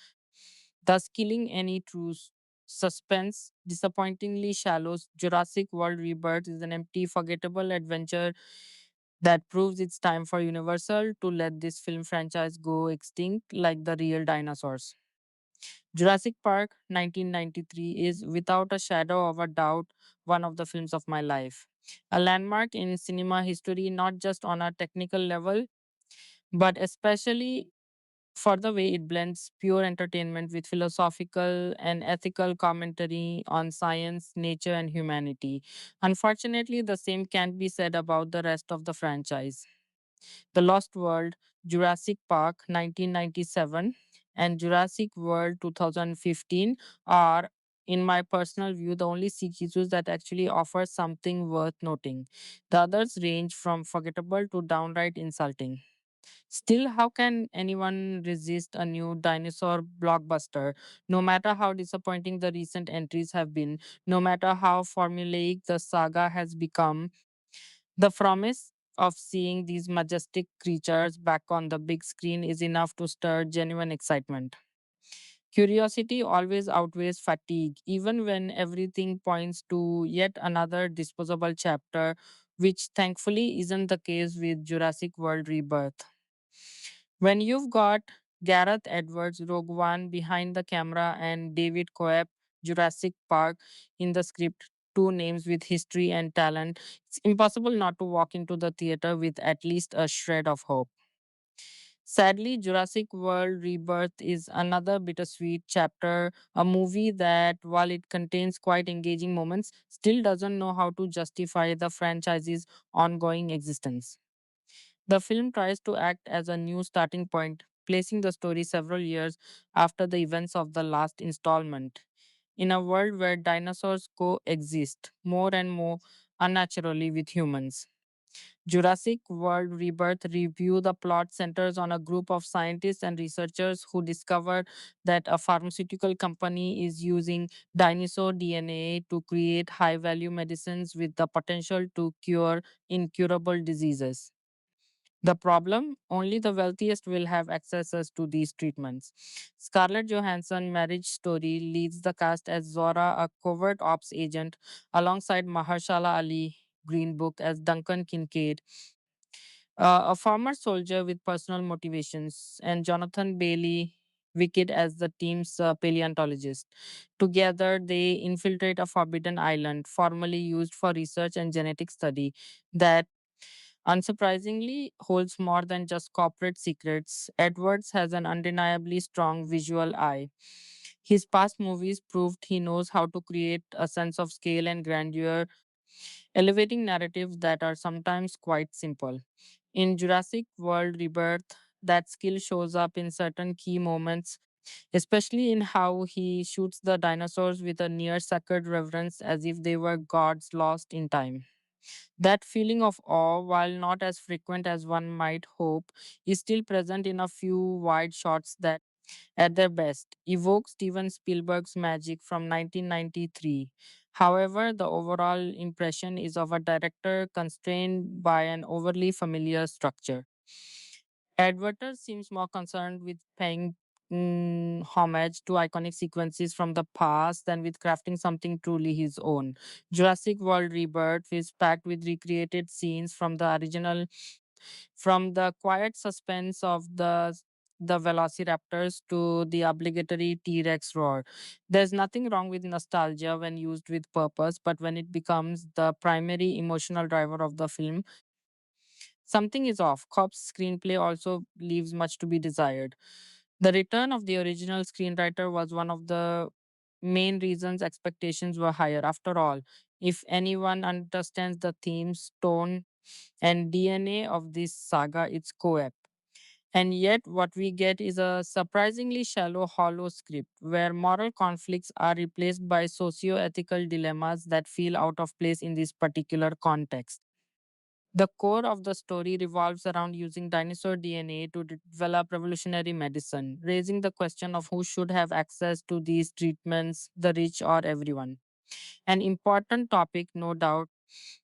thus killing any true suspense. Disappointingly shallow, Jurassic World Rebirth is an empty, forgettable adventure that proves it's time for Universal to let this film franchise go extinct like the real dinosaurs. Jurassic Park 1993 is, without a shadow of a doubt, one of the films of my life. A landmark in cinema history, not just on a technical level, but especially for the way it blends pure entertainment with philosophical and ethical commentary on science, nature, and humanity. Unfortunately, the same can't be said about the rest of the franchise. The Lost World, Jurassic Park 1997, and Jurassic World 2015 are, in my personal view, the only sequels that actually offer something worth noting. The others range from forgettable to downright insulting. Still, how can anyone resist a new dinosaur blockbuster? No matter how disappointing the recent entries have been, no matter how formulaic the saga has become, the promise of seeing these majestic creatures back on the big screen is enough to stir genuine excitement. Curiosity always outweighs fatigue, even when everything points to yet another disposable chapter, which thankfully isn't the case with Jurassic World Rebirth. When you've got Gareth Edwards, Rogue One behind the camera, and David Coep, Jurassic Park in the script, two names with history and talent, it's impossible not to walk into the theater with at least a shred of hope. Sadly, Jurassic World Rebirth is another bittersweet chapter, a movie that, while it contains quite engaging moments, still doesn't know how to justify the franchise's ongoing existence. The film tries to act as a new starting point, placing the story several years after the events of the last installment. In a world where dinosaurs coexist more and more unnaturally with humans, Jurassic World Rebirth review, the plot centers on a group of scientists and researchers who discovered that a pharmaceutical company is using dinosaur DNA to create high value medicines with the potential to cure incurable diseases. The problem, only the wealthiest will have access to these treatments. Scarlett Johansson marriage story leads the cast as Zora, a covert ops agent, alongside Mahershala Ali Green Book as Duncan Kincaid, a former soldier with personal motivations, and Jonathan Bailey Wicked as the team's paleontologist. Together, they infiltrate a forbidden island, formerly used for research and genetic study, that unsurprisingly holds more than just corporate secrets. Edwards has an undeniably strong visual eye. His past movies proved he knows how to create a sense of scale and grandeur, elevating narratives that are sometimes quite simple. In Jurassic World Rebirth, that skill shows up in certain key moments, especially in how he shoots the dinosaurs with a near sacred reverence as if they were gods lost in time. That feeling of awe, while not as frequent as one might hope, is still present in a few wide shots that, at their best, evoke Steven Spielberg's magic from 1993. However, the overall impression is of a director constrained by an overly familiar structure. Adverter seems more concerned with paying homage to iconic sequences from the past than with crafting something truly his own. Jurassic World Rebirth is packed with recreated scenes from the original, from the quiet suspense of the velociraptors to the obligatory T-Rex roar. There's nothing wrong with nostalgia when used with purpose, but when it becomes the primary emotional driver of the film, something is off. Cobb's screenplay also leaves much to be desired. The return of the original screenwriter was one of the main reasons expectations were higher. After all, if anyone understands the themes, tone, and DNA of this saga, it's co-op. And yet, what we get is a surprisingly shallow, hollow script where moral conflicts are replaced by socio ethical dilemmas that feel out of place in this particular context. The core of the story revolves around using dinosaur DNA to develop revolutionary medicine, raising the question of who should have access to these treatments, the rich or everyone. An important topic, no doubt,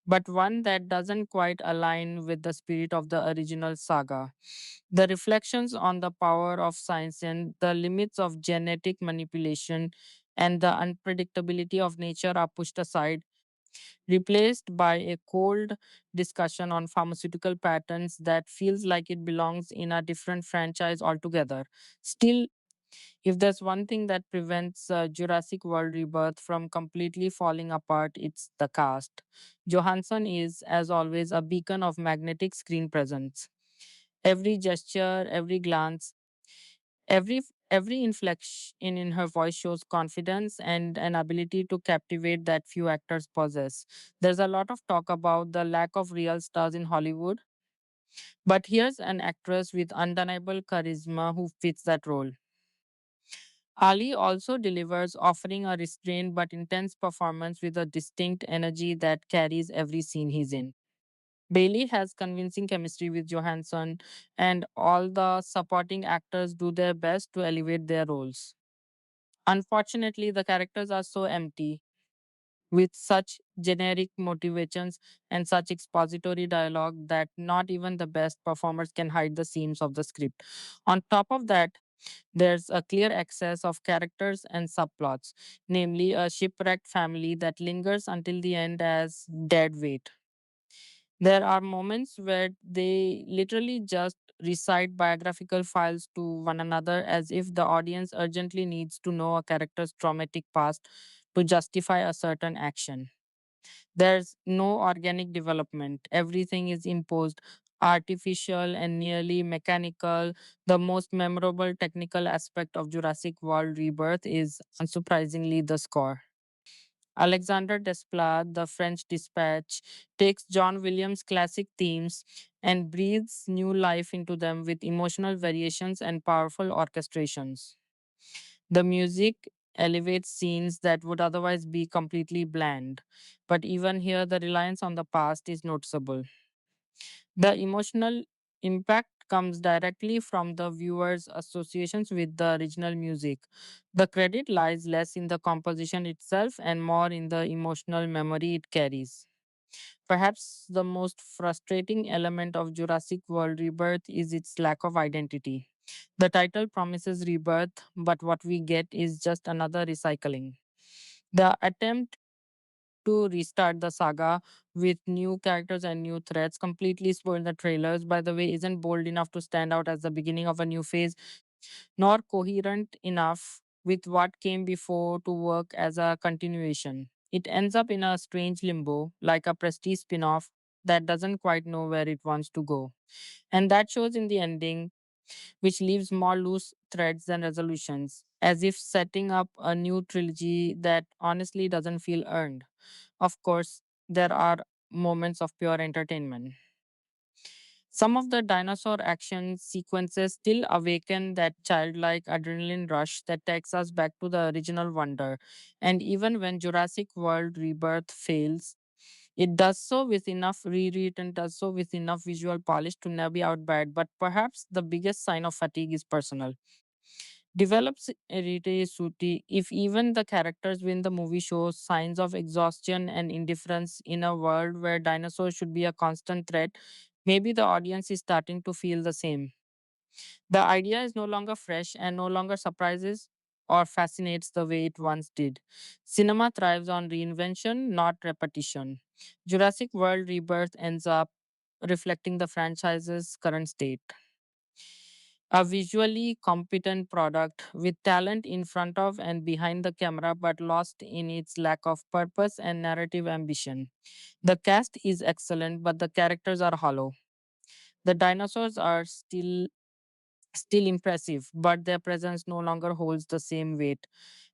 but one that doesn't quite align with the spirit of the original saga. The reflections on the power of science and the limits of genetic manipulation and the unpredictability of nature are pushed aside, replaced by a cold discussion on pharmaceutical patterns that feels like it belongs in a different franchise altogether. Still, if there's one thing that prevents Jurassic World Rebirth from completely falling apart, it's the cast. Johansson is, as always, a beacon of magnetic screen presence. Every gesture, every glance, every inflection in her voice shows confidence and an ability to captivate that few actors possess. There's a lot of talk about the lack of real stars in Hollywood, but here's an actress with undeniable charisma who fits that role. Ali also delivers, offering a restrained but intense performance with a distinct energy that carries every scene he's in. Bailey has convincing chemistry with Johansson, and all the supporting actors do their best to elevate their roles. Unfortunately, the characters are so empty, with such generic motivations and such expository dialogue, that not even the best performers can hide the seams of the script. On top of that, there's a clear excess of characters and subplots, namely a shipwrecked family that lingers until the end as dead weight. There are moments where they literally just recite biographical files to one another as if the audience urgently needs to know a character's traumatic past to justify a certain action. There's no organic development. Everything is imposed, artificial, and nearly mechanical. The most memorable technical aspect of Jurassic World Rebirth is, unsurprisingly, the score. Alexander Desplat, the French Dispatch, takes John Williams' classic themes and breathes new life into them with emotional variations and powerful orchestrations. The music elevates scenes that would otherwise be completely bland, but even here the reliance on the past is noticeable. The emotional impact comes directly from the viewer's associations with the original music. The credit lies less in the composition itself and more in the emotional memory it carries. Perhaps the most frustrating element of Jurassic World Rebirth is its lack of identity. The title promises rebirth, but what we get is just another recycling. The attempt to restart the saga with new characters and new threats completely spoiled the trailers, by the way, isn't bold enough to stand out as the beginning of a new phase, nor coherent enough with what came before to work as a continuation. It ends up in a strange limbo, like a prestige spin off that doesn't quite know where it wants to go. And that shows in the ending, which leaves more loose threads than resolutions, as if setting up a new trilogy that honestly doesn't feel earned. Of course, there are moments of pure entertainment. Some of the dinosaur action sequences still awaken that childlike adrenaline rush that takes us back to the original wonder. And even when Jurassic World Rebirth fails, it does so with enough reread and does so with enough visual polish to never be out bad. But perhaps the biggest sign of fatigue is personal. Develops irritability if even the characters within the movie shows signs of exhaustion and indifference in a world where dinosaurs should be a constant threat. Maybe the audience is starting to feel the same. The idea is no longer fresh and no longer surprises or fascinates the way it once did. Cinema thrives on reinvention, not repetition. Jurassic World Rebirth ends up reflecting the franchise's current state. A visually competent product with talent in front of and behind the camera, but lost in its lack of purpose and narrative ambition. The cast is excellent, but the characters are hollow. The dinosaurs are still impressive, but their presence no longer holds the same weight.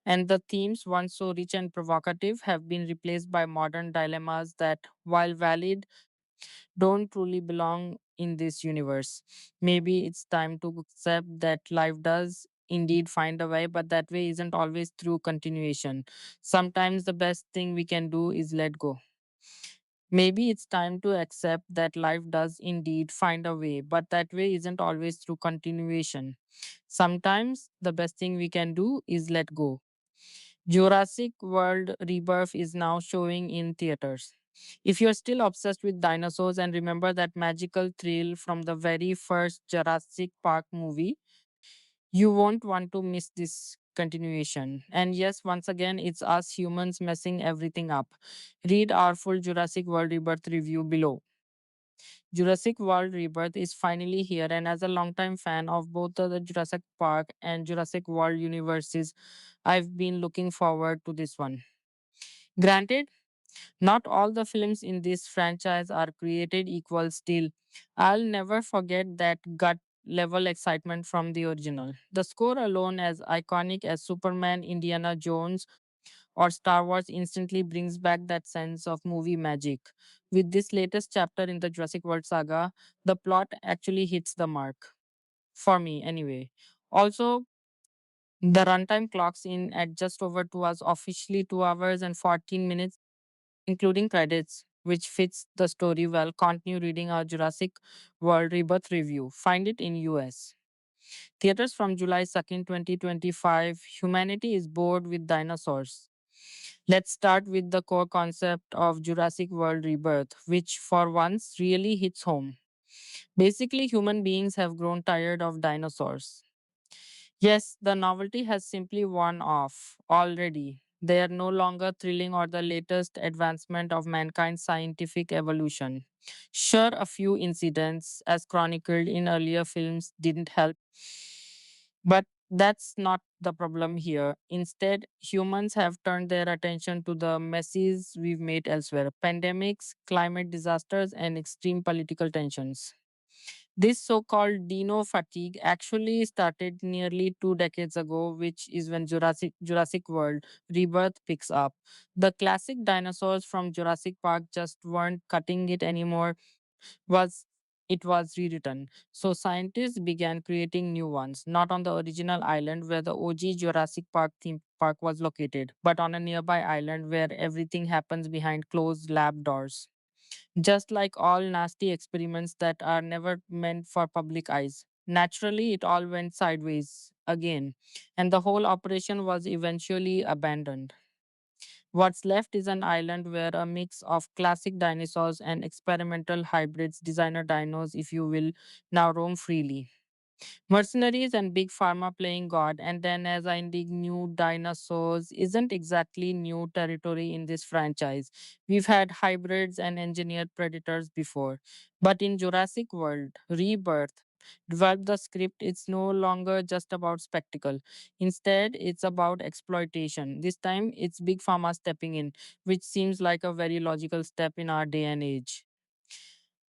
And the themes, once so rich and provocative, have been replaced by modern dilemmas that, while valid, don't truly belong in this universe. Maybe it's time to accept that life does indeed find a way, but that way isn't always through continuation. Sometimes the best thing we can do is let go. Maybe it's time to accept that life does indeed find a way, but that way isn't always through continuation. Sometimes the best thing we can do is let go. Jurassic World Rebirth is now showing in theaters. If you're still obsessed with dinosaurs and remember that magical thrill from the very first Jurassic Park movie, you won't want to miss this continuation. And yes, once again, it's us humans messing everything up. Read our full Jurassic World Rebirth review below. Jurassic World Rebirth is finally here, and as a longtime fan of both the Jurassic Park and Jurassic World universes, I've been looking forward to this one. Granted, not all the films in this franchise are created equal still. I'll never forget that gut level excitement from the original. The score alone, as iconic as Superman, Indiana Jones, or Star Wars, instantly brings back that sense of movie magic. With this latest chapter in the Jurassic World saga, the plot actually hits the mark. For me, anyway. Also, the runtime clocks in at just over 2 hours, officially 2 hours and 14 minutes including credits, which fits the story well. Continue reading our Jurassic World Rebirth review. Find it in US. Theaters from July 2nd, 2025. Humanity is bored with dinosaurs. Let's start with the core concept of Jurassic World Rebirth, which for once really hits home. Basically, human beings have grown tired of dinosaurs. Yes, the novelty has simply worn off already. They are no longer thrilling or the latest advancement of mankind's scientific evolution. Sure, a few incidents, as chronicled in earlier films, didn't help, but that's not the problem here. Instead, humans have turned their attention to the messes we've made elsewhere: pandemics, climate disasters, and extreme political tensions. This so called dino fatigue actually started nearly 2 decades ago, which is when Jurassic World Rebirth picks up. The classic dinosaurs from Jurassic Park just weren't cutting it anymore, was it was rewritten. So scientists began creating new ones, not on the original island where the OG Jurassic Park theme park was located, but on a nearby island where everything happens behind closed lab doors. just like all nasty experiments that are never meant for public eyes. Naturally, it all went sideways again, and the whole operation was eventually abandoned. What's left is an island where a mix of classic dinosaurs and experimental hybrids, designer dinos, if you will, now roam freely. Mercenaries and Big Pharma playing God, and then as I dig new dinosaurs isn't exactly new territory in this franchise. We've had hybrids and engineered predators before. But in Jurassic World, Rebirth, developed the script, it's no longer just about spectacle. Instead, it's about exploitation. This time, it's Big Pharma stepping in, which seems like a very logical step in our day and age.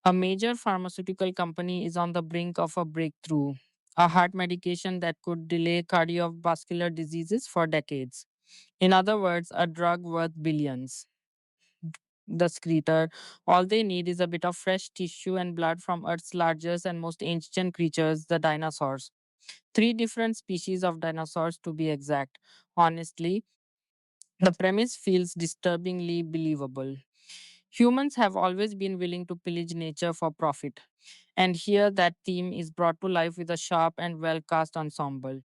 A major pharmaceutical company is on the brink of a breakthrough, a heart medication that could delay cardiovascular diseases for decades. In other words, a drug worth billions. The Screeter, all they need is a bit of fresh tissue and blood from Earth's largest and most ancient creatures, the dinosaurs. Three different species of dinosaurs to be exact. Honestly, the premise feels disturbingly believable. Humans have always been willing to pillage nature for profit. And here that theme is brought to life with a sharp and well cast ensemble.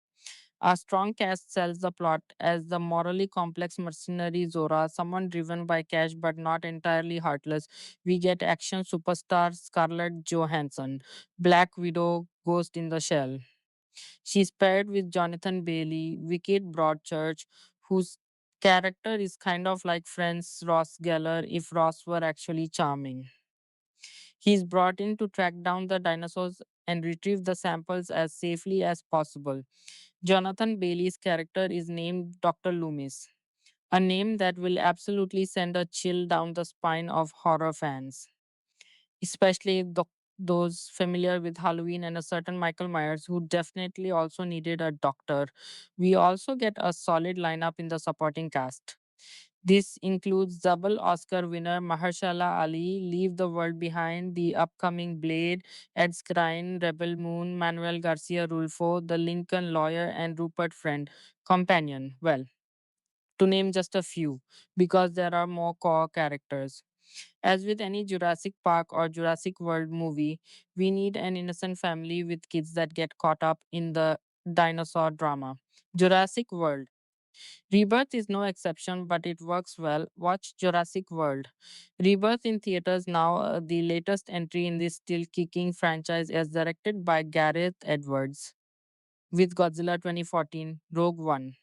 A strong cast sells the plot as the morally complex mercenary Zora, someone driven by cash but not entirely heartless. We get action superstar Scarlett Johansson, Black Widow, Ghost in the Shell. She's paired with Jonathan Bailey, Wicked Broadchurch, whose character is kind of like Friends Ross Geller if Ross were actually charming. He's brought in to track down the dinosaurs and retrieve the samples as safely as possible. Jonathan Bailey's character is named Dr. Loomis, a name that will absolutely send a chill down the spine of horror fans, especially those familiar with Halloween and a certain Michael Myers who definitely also needed a doctor. We also get a solid lineup in the supporting cast. This includes double Oscar winner Mahershala Ali, Leave the World Behind, the upcoming Blade, Ed Skrein, Rebel Moon, Manuel Garcia Rulfo, the Lincoln Lawyer, and Rupert Friend, Companion. Well, to name just a few, because there are more core characters. As with any Jurassic Park or Jurassic World movie, we need an innocent family with kids that get caught up in the dinosaur drama. Jurassic World. Rebirth is no exception, but it works well. Watch Jurassic World. Rebirth in theaters now, the latest entry in this still kicking franchise, is directed by Gareth Edwards with Godzilla 2014, Rogue One.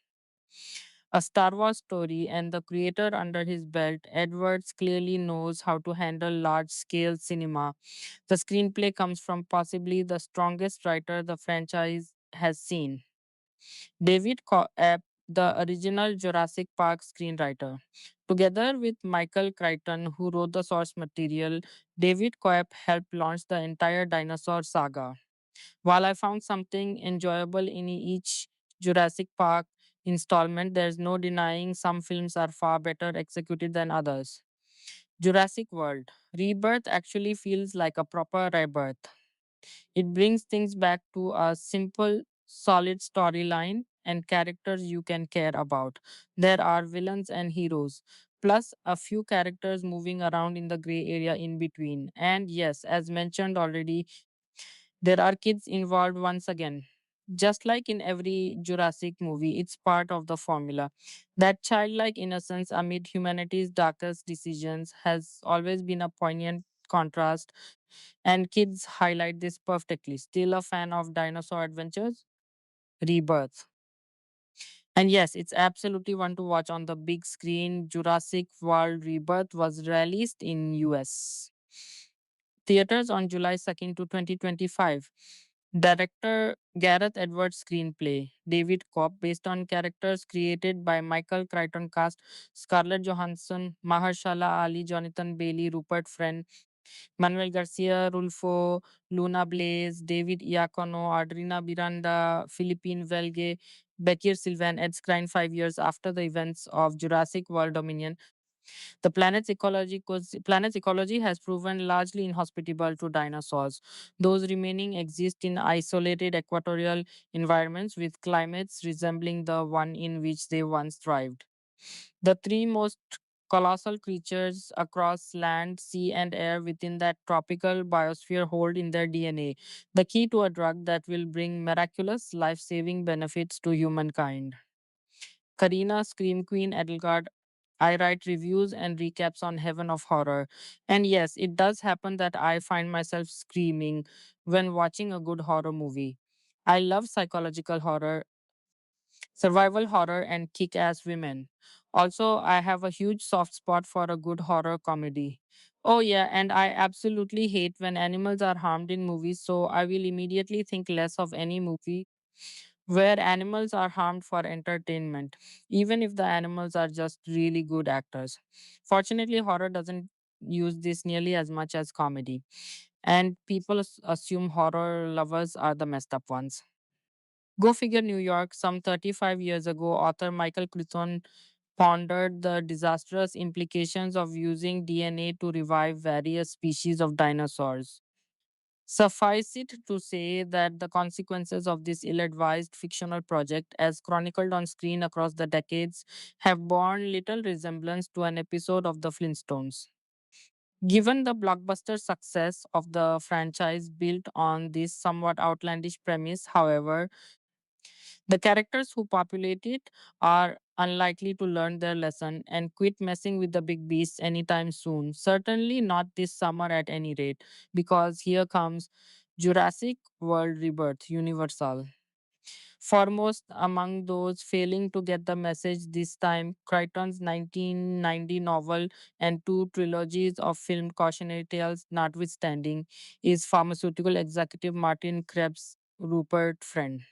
A Star Wars story and the creator under his belt, Edwards clearly knows how to handle large scale cinema. The screenplay comes from possibly the strongest writer the franchise has seen, David Coeb, the original Jurassic Park screenwriter. Together with Michael Crichton, who wrote the source material, David Coeb helped launch the entire dinosaur saga. While I found something enjoyable in each Jurassic Park installment, there's no denying some films are far better executed than others. Jurassic World Rebirth actually feels like a proper rebirth. It brings things back to a simple, solid storyline and characters you can care about. There are villains and heroes, plus a few characters moving around in the gray area in between. And yes, as mentioned already, there are kids involved once again. Just like in every Jurassic movie, it's part of the formula. That childlike innocence amid humanity's darkest decisions has always been a poignant contrast, and kids highlight this perfectly. Still a fan of dinosaur adventures? Rebirth. And yes, it's absolutely one to watch on the big screen. Jurassic World Rebirth was released in US theaters on July 2nd, 2025. Director Gareth Edwards screenplay, David Kopp, based on characters created by Michael Crichton cast, Scarlett Johansson, Mahershala Ali, Jonathan Bailey, Rupert Friend, Manuel Garcia Rulfo, Luna Blaze, David Iacono, Adrina Miranda, Philippine Velge, Bekir Sylvan, Ed Skrein 5 years after the events of Jurassic World Dominion. The planet's ecology has proven largely inhospitable to dinosaurs. Those remaining exist in isolated equatorial environments with climates resembling the one in which they once thrived. The three most colossal creatures across land, sea, and air within that tropical biosphere hold in their DNA the key to a drug that will bring miraculous life saving benefits to humankind. Karina, Scream Queen, Edelgard, I write reviews and recaps on Heaven of Horror. And yes, it does happen that I find myself screaming when watching a good horror movie. I love psychological horror, survival horror, and kick ass women. Also, I have a huge soft spot for a good horror comedy. Oh, yeah, and I absolutely hate when animals are harmed in movies, so I will immediately think less of any movie where animals are harmed for entertainment, even if the animals are just really good actors. Fortunately, horror doesn't use this nearly as much as comedy, and people assume horror lovers are the messed up ones. Go figure, New York, some 35 years ago, author Michael Crichton pondered the disastrous implications of using DNA to revive various species of dinosaurs. Suffice it to say that the consequences of this ill advised fictional project, as chronicled on screen across the decades, have borne little resemblance to an episode of The Flintstones. Given the blockbuster success of the franchise built on this somewhat outlandish premise, however, the characters who populate it are unlikely to learn their lesson and quit messing with the big beasts anytime soon. Certainly not this summer at any rate, because here comes Jurassic World Rebirth Universal. Foremost among those failing to get the message this time, Crichton's 1990 novel and two trilogies of filmed cautionary tales notwithstanding, is pharmaceutical executive Martin Krebs' Rupert friend.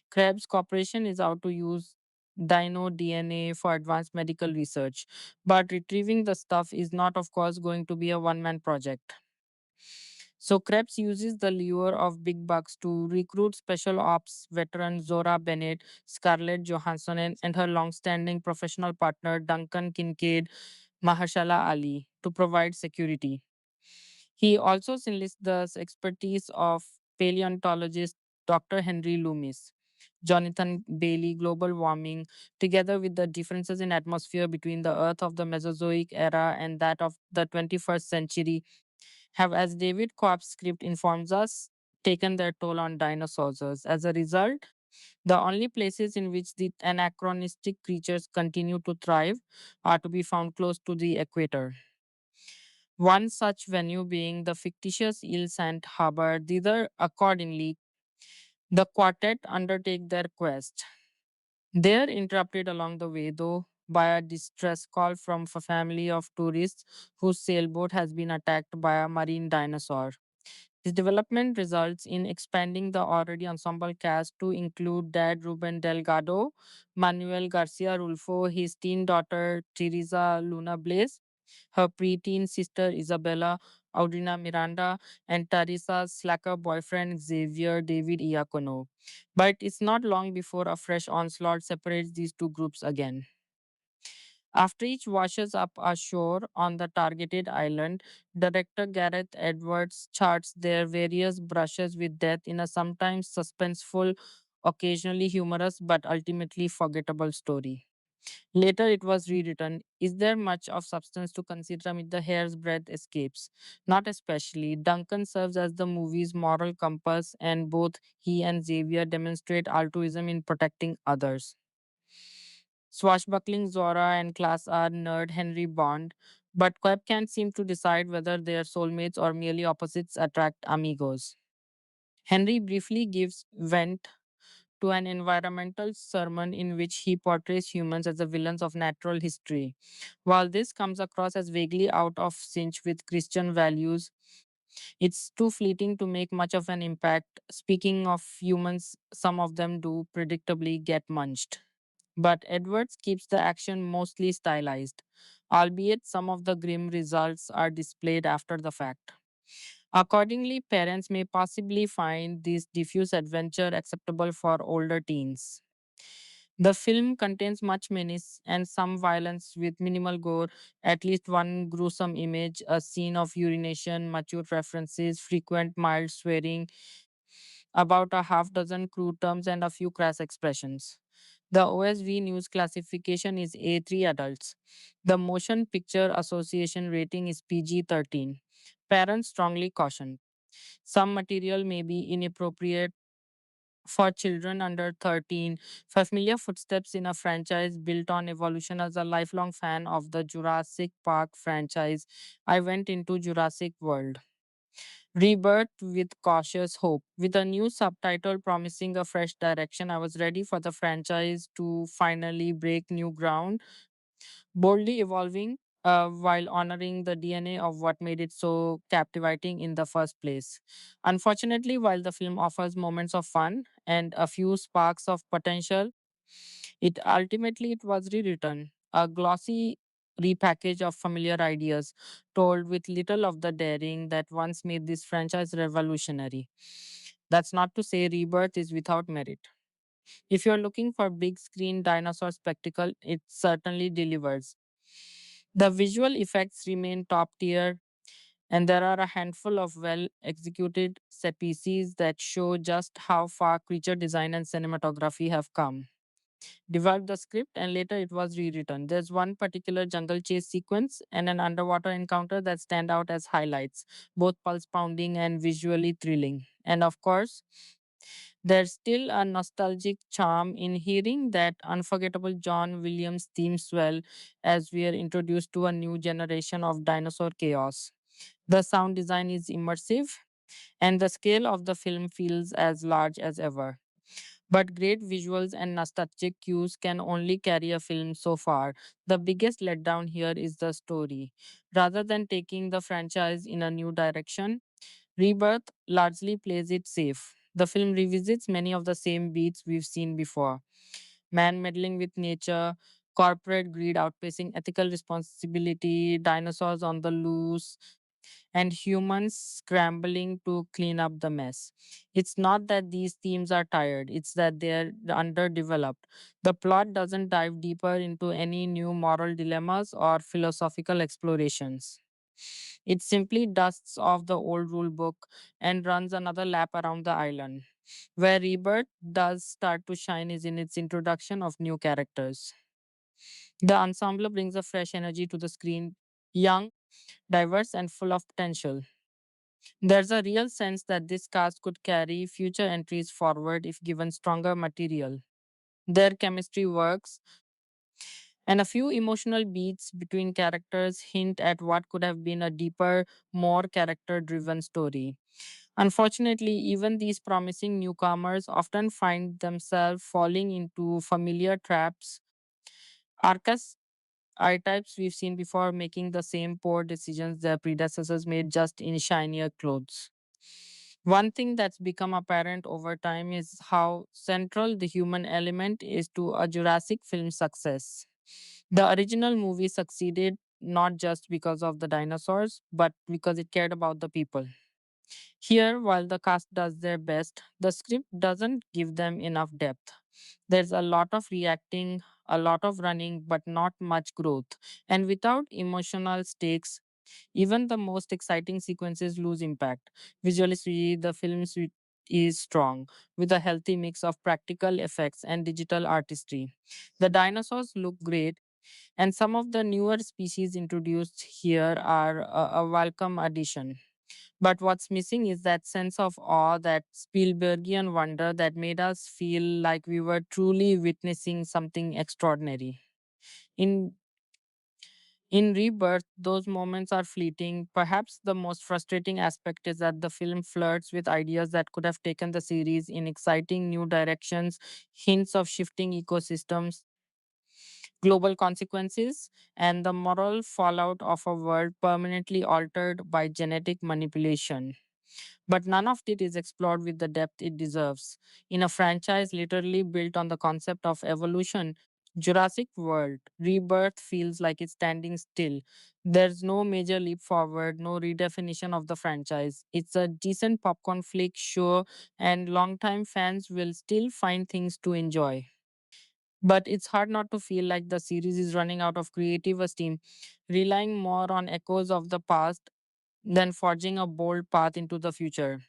Krebs Corporation is out to use dino DNA for advanced medical research, but retrieving the stuff is not, of course, going to be a one man project. So Krebs uses the lure of big bucks to recruit special ops veteran Zora Bennett, Scarlett Johansson, and her long-standing professional partner Duncan Kincaid, Mahershala Ali to provide security. He also enlists the expertise of paleontologist Dr. Henry Loomis, Jonathan Bailey, global warming, together with the differences in atmosphere between the Earth of the Mesozoic era and that of the 21st century, have, as David Cobb's script informs us, taken their toll on dinosaurs. As a result, the only places in which the anachronistic creatures continue to thrive are to be found close to the equator. One such venue being the fictitious Ile Saint Harbor. Thither, accordingly, the quartet undertake their quest. They are interrupted along the way, though, by a distress call from a family of tourists whose sailboat has been attacked by a marine dinosaur. This development results in expanding the already ensemble cast to include dad Ruben Delgado, Manuel Garcia Rulfo, his teen daughter Teresa Luna Blaze, her preteen sister Isabella Audrina Miranda, and Teresa's slacker boyfriend Xavier David Iacono. But it's not long before a fresh onslaught separates these two groups again. After each washes up ashore on the targeted island, director Gareth Edwards charts their various brushes with death in a sometimes suspenseful, occasionally humorous, but ultimately forgettable story. Later, it was rewritten. Is there much of substance to consider amid the hair's breadth escapes? Not especially. Duncan serves as the movie's moral compass, and both he and Xavier demonstrate altruism in protecting others. Swashbuckling Zora and Class R nerd Henry Bond, but Queb can't seem to decide whether they are soulmates or merely opposites attract amigos. Henry briefly gives vent to an environmental sermon in which he portrays humans as the villains of natural history. While this comes across as vaguely out of sync with Christian values, it's too fleeting to make much of an impact. Speaking of humans, some of them do predictably get munched. But Edwards keeps the action mostly stylized, albeit some of the grim results are displayed after the fact. Accordingly, parents may possibly find this diffuse adventure acceptable for older teens. The film contains much menace and some violence with minimal gore, at least one gruesome image, a scene of urination, mature references, frequent mild swearing, about a half dozen crude terms, and a few crass expressions. The OSV news classification is A3 adults. The Motion Picture Association rating is PG-13. Parents strongly caution. Some material may be inappropriate for children under 13. Familiar footsteps in a franchise built on evolution. As a lifelong fan of the Jurassic Park franchise, I went into Jurassic World. Rebirth with cautious hope. With a new subtitle promising a fresh direction, I was ready for the franchise to finally break new ground, boldly evolving while honoring the DNA of what made it so captivating in the first place. Unfortunately, while the film offers moments of fun and a few sparks of potential, it was rewritten, a glossy repackage of familiar ideas, told with little of the daring that once made this franchise revolutionary. That's not to say Rebirth is without merit. If you're looking for big screen dinosaur spectacle, it certainly delivers. The visual effects remain top tier, and there are a handful of well executed set pieces that show just how far creature design and cinematography have come. Developed the script, and later it was rewritten. There's one particular jungle chase sequence and an underwater encounter that stand out as highlights, both pulse pounding and visually thrilling. And of course, there's still a nostalgic charm in hearing that unforgettable John Williams theme swell as we are introduced to a new generation of dinosaur chaos. The sound design is immersive, and the scale of the film feels as large as ever. But great visuals and nostalgic cues can only carry a film so far. The biggest letdown here is the story. Rather than taking the franchise in a new direction, Rebirth largely plays it safe. The film revisits many of the same beats we've seen before: man meddling with nature, corporate greed outpacing ethical responsibility, dinosaurs on the loose, and humans scrambling to clean up the mess. It's not that these themes are tired, it's that they're underdeveloped. The plot doesn't dive deeper into any new moral dilemmas or philosophical explorations. It simply dusts off the old rule book and runs another lap around the island. Where Rebirth does start to shine is in its introduction of new characters. The ensemble brings a fresh energy to the screen, young, diverse, and full of potential. There's a real sense that this cast could carry future entries forward if given stronger material. Their chemistry works, and a few emotional beats between characters hint at what could have been a deeper, more character driven story. Unfortunately, even these promising newcomers often find themselves falling into familiar traps. Arcus archetypes we've seen before, making the same poor decisions their predecessors made, just in shinier clothes. One thing that's become apparent over time is how central the human element is to a Jurassic film success. The original movie succeeded not just because of the dinosaurs, but because it cared about the people. Here, while the cast does their best, the script doesn't give them enough depth. There's a lot of reacting, a lot of running, but not much growth. And without emotional stakes, even the most exciting sequences lose impact. Visually, the is strong, with a healthy mix of practical effects and digital artistry. The dinosaurs look great, and some of the newer species introduced here are a welcome addition. But what's missing is that sense of awe, that Spielbergian wonder that made us feel like we were truly witnessing something extraordinary. In in Rebirth, those moments are fleeting. Perhaps the most frustrating aspect is that the film flirts with ideas that could have taken the series in exciting new directions, hints of shifting ecosystems, global consequences, and the moral fallout of a world permanently altered by genetic manipulation. But none of it is explored with the depth it deserves. In a franchise literally built on the concept of evolution, Jurassic World Rebirth feels like it's standing still. There's no major leap forward, no redefinition of the franchise. It's a decent popcorn flick, sure, and longtime fans will still find things to enjoy. But it's hard not to feel like the series is running out of creative steam, relying more on echoes of the past than forging a bold path into the future.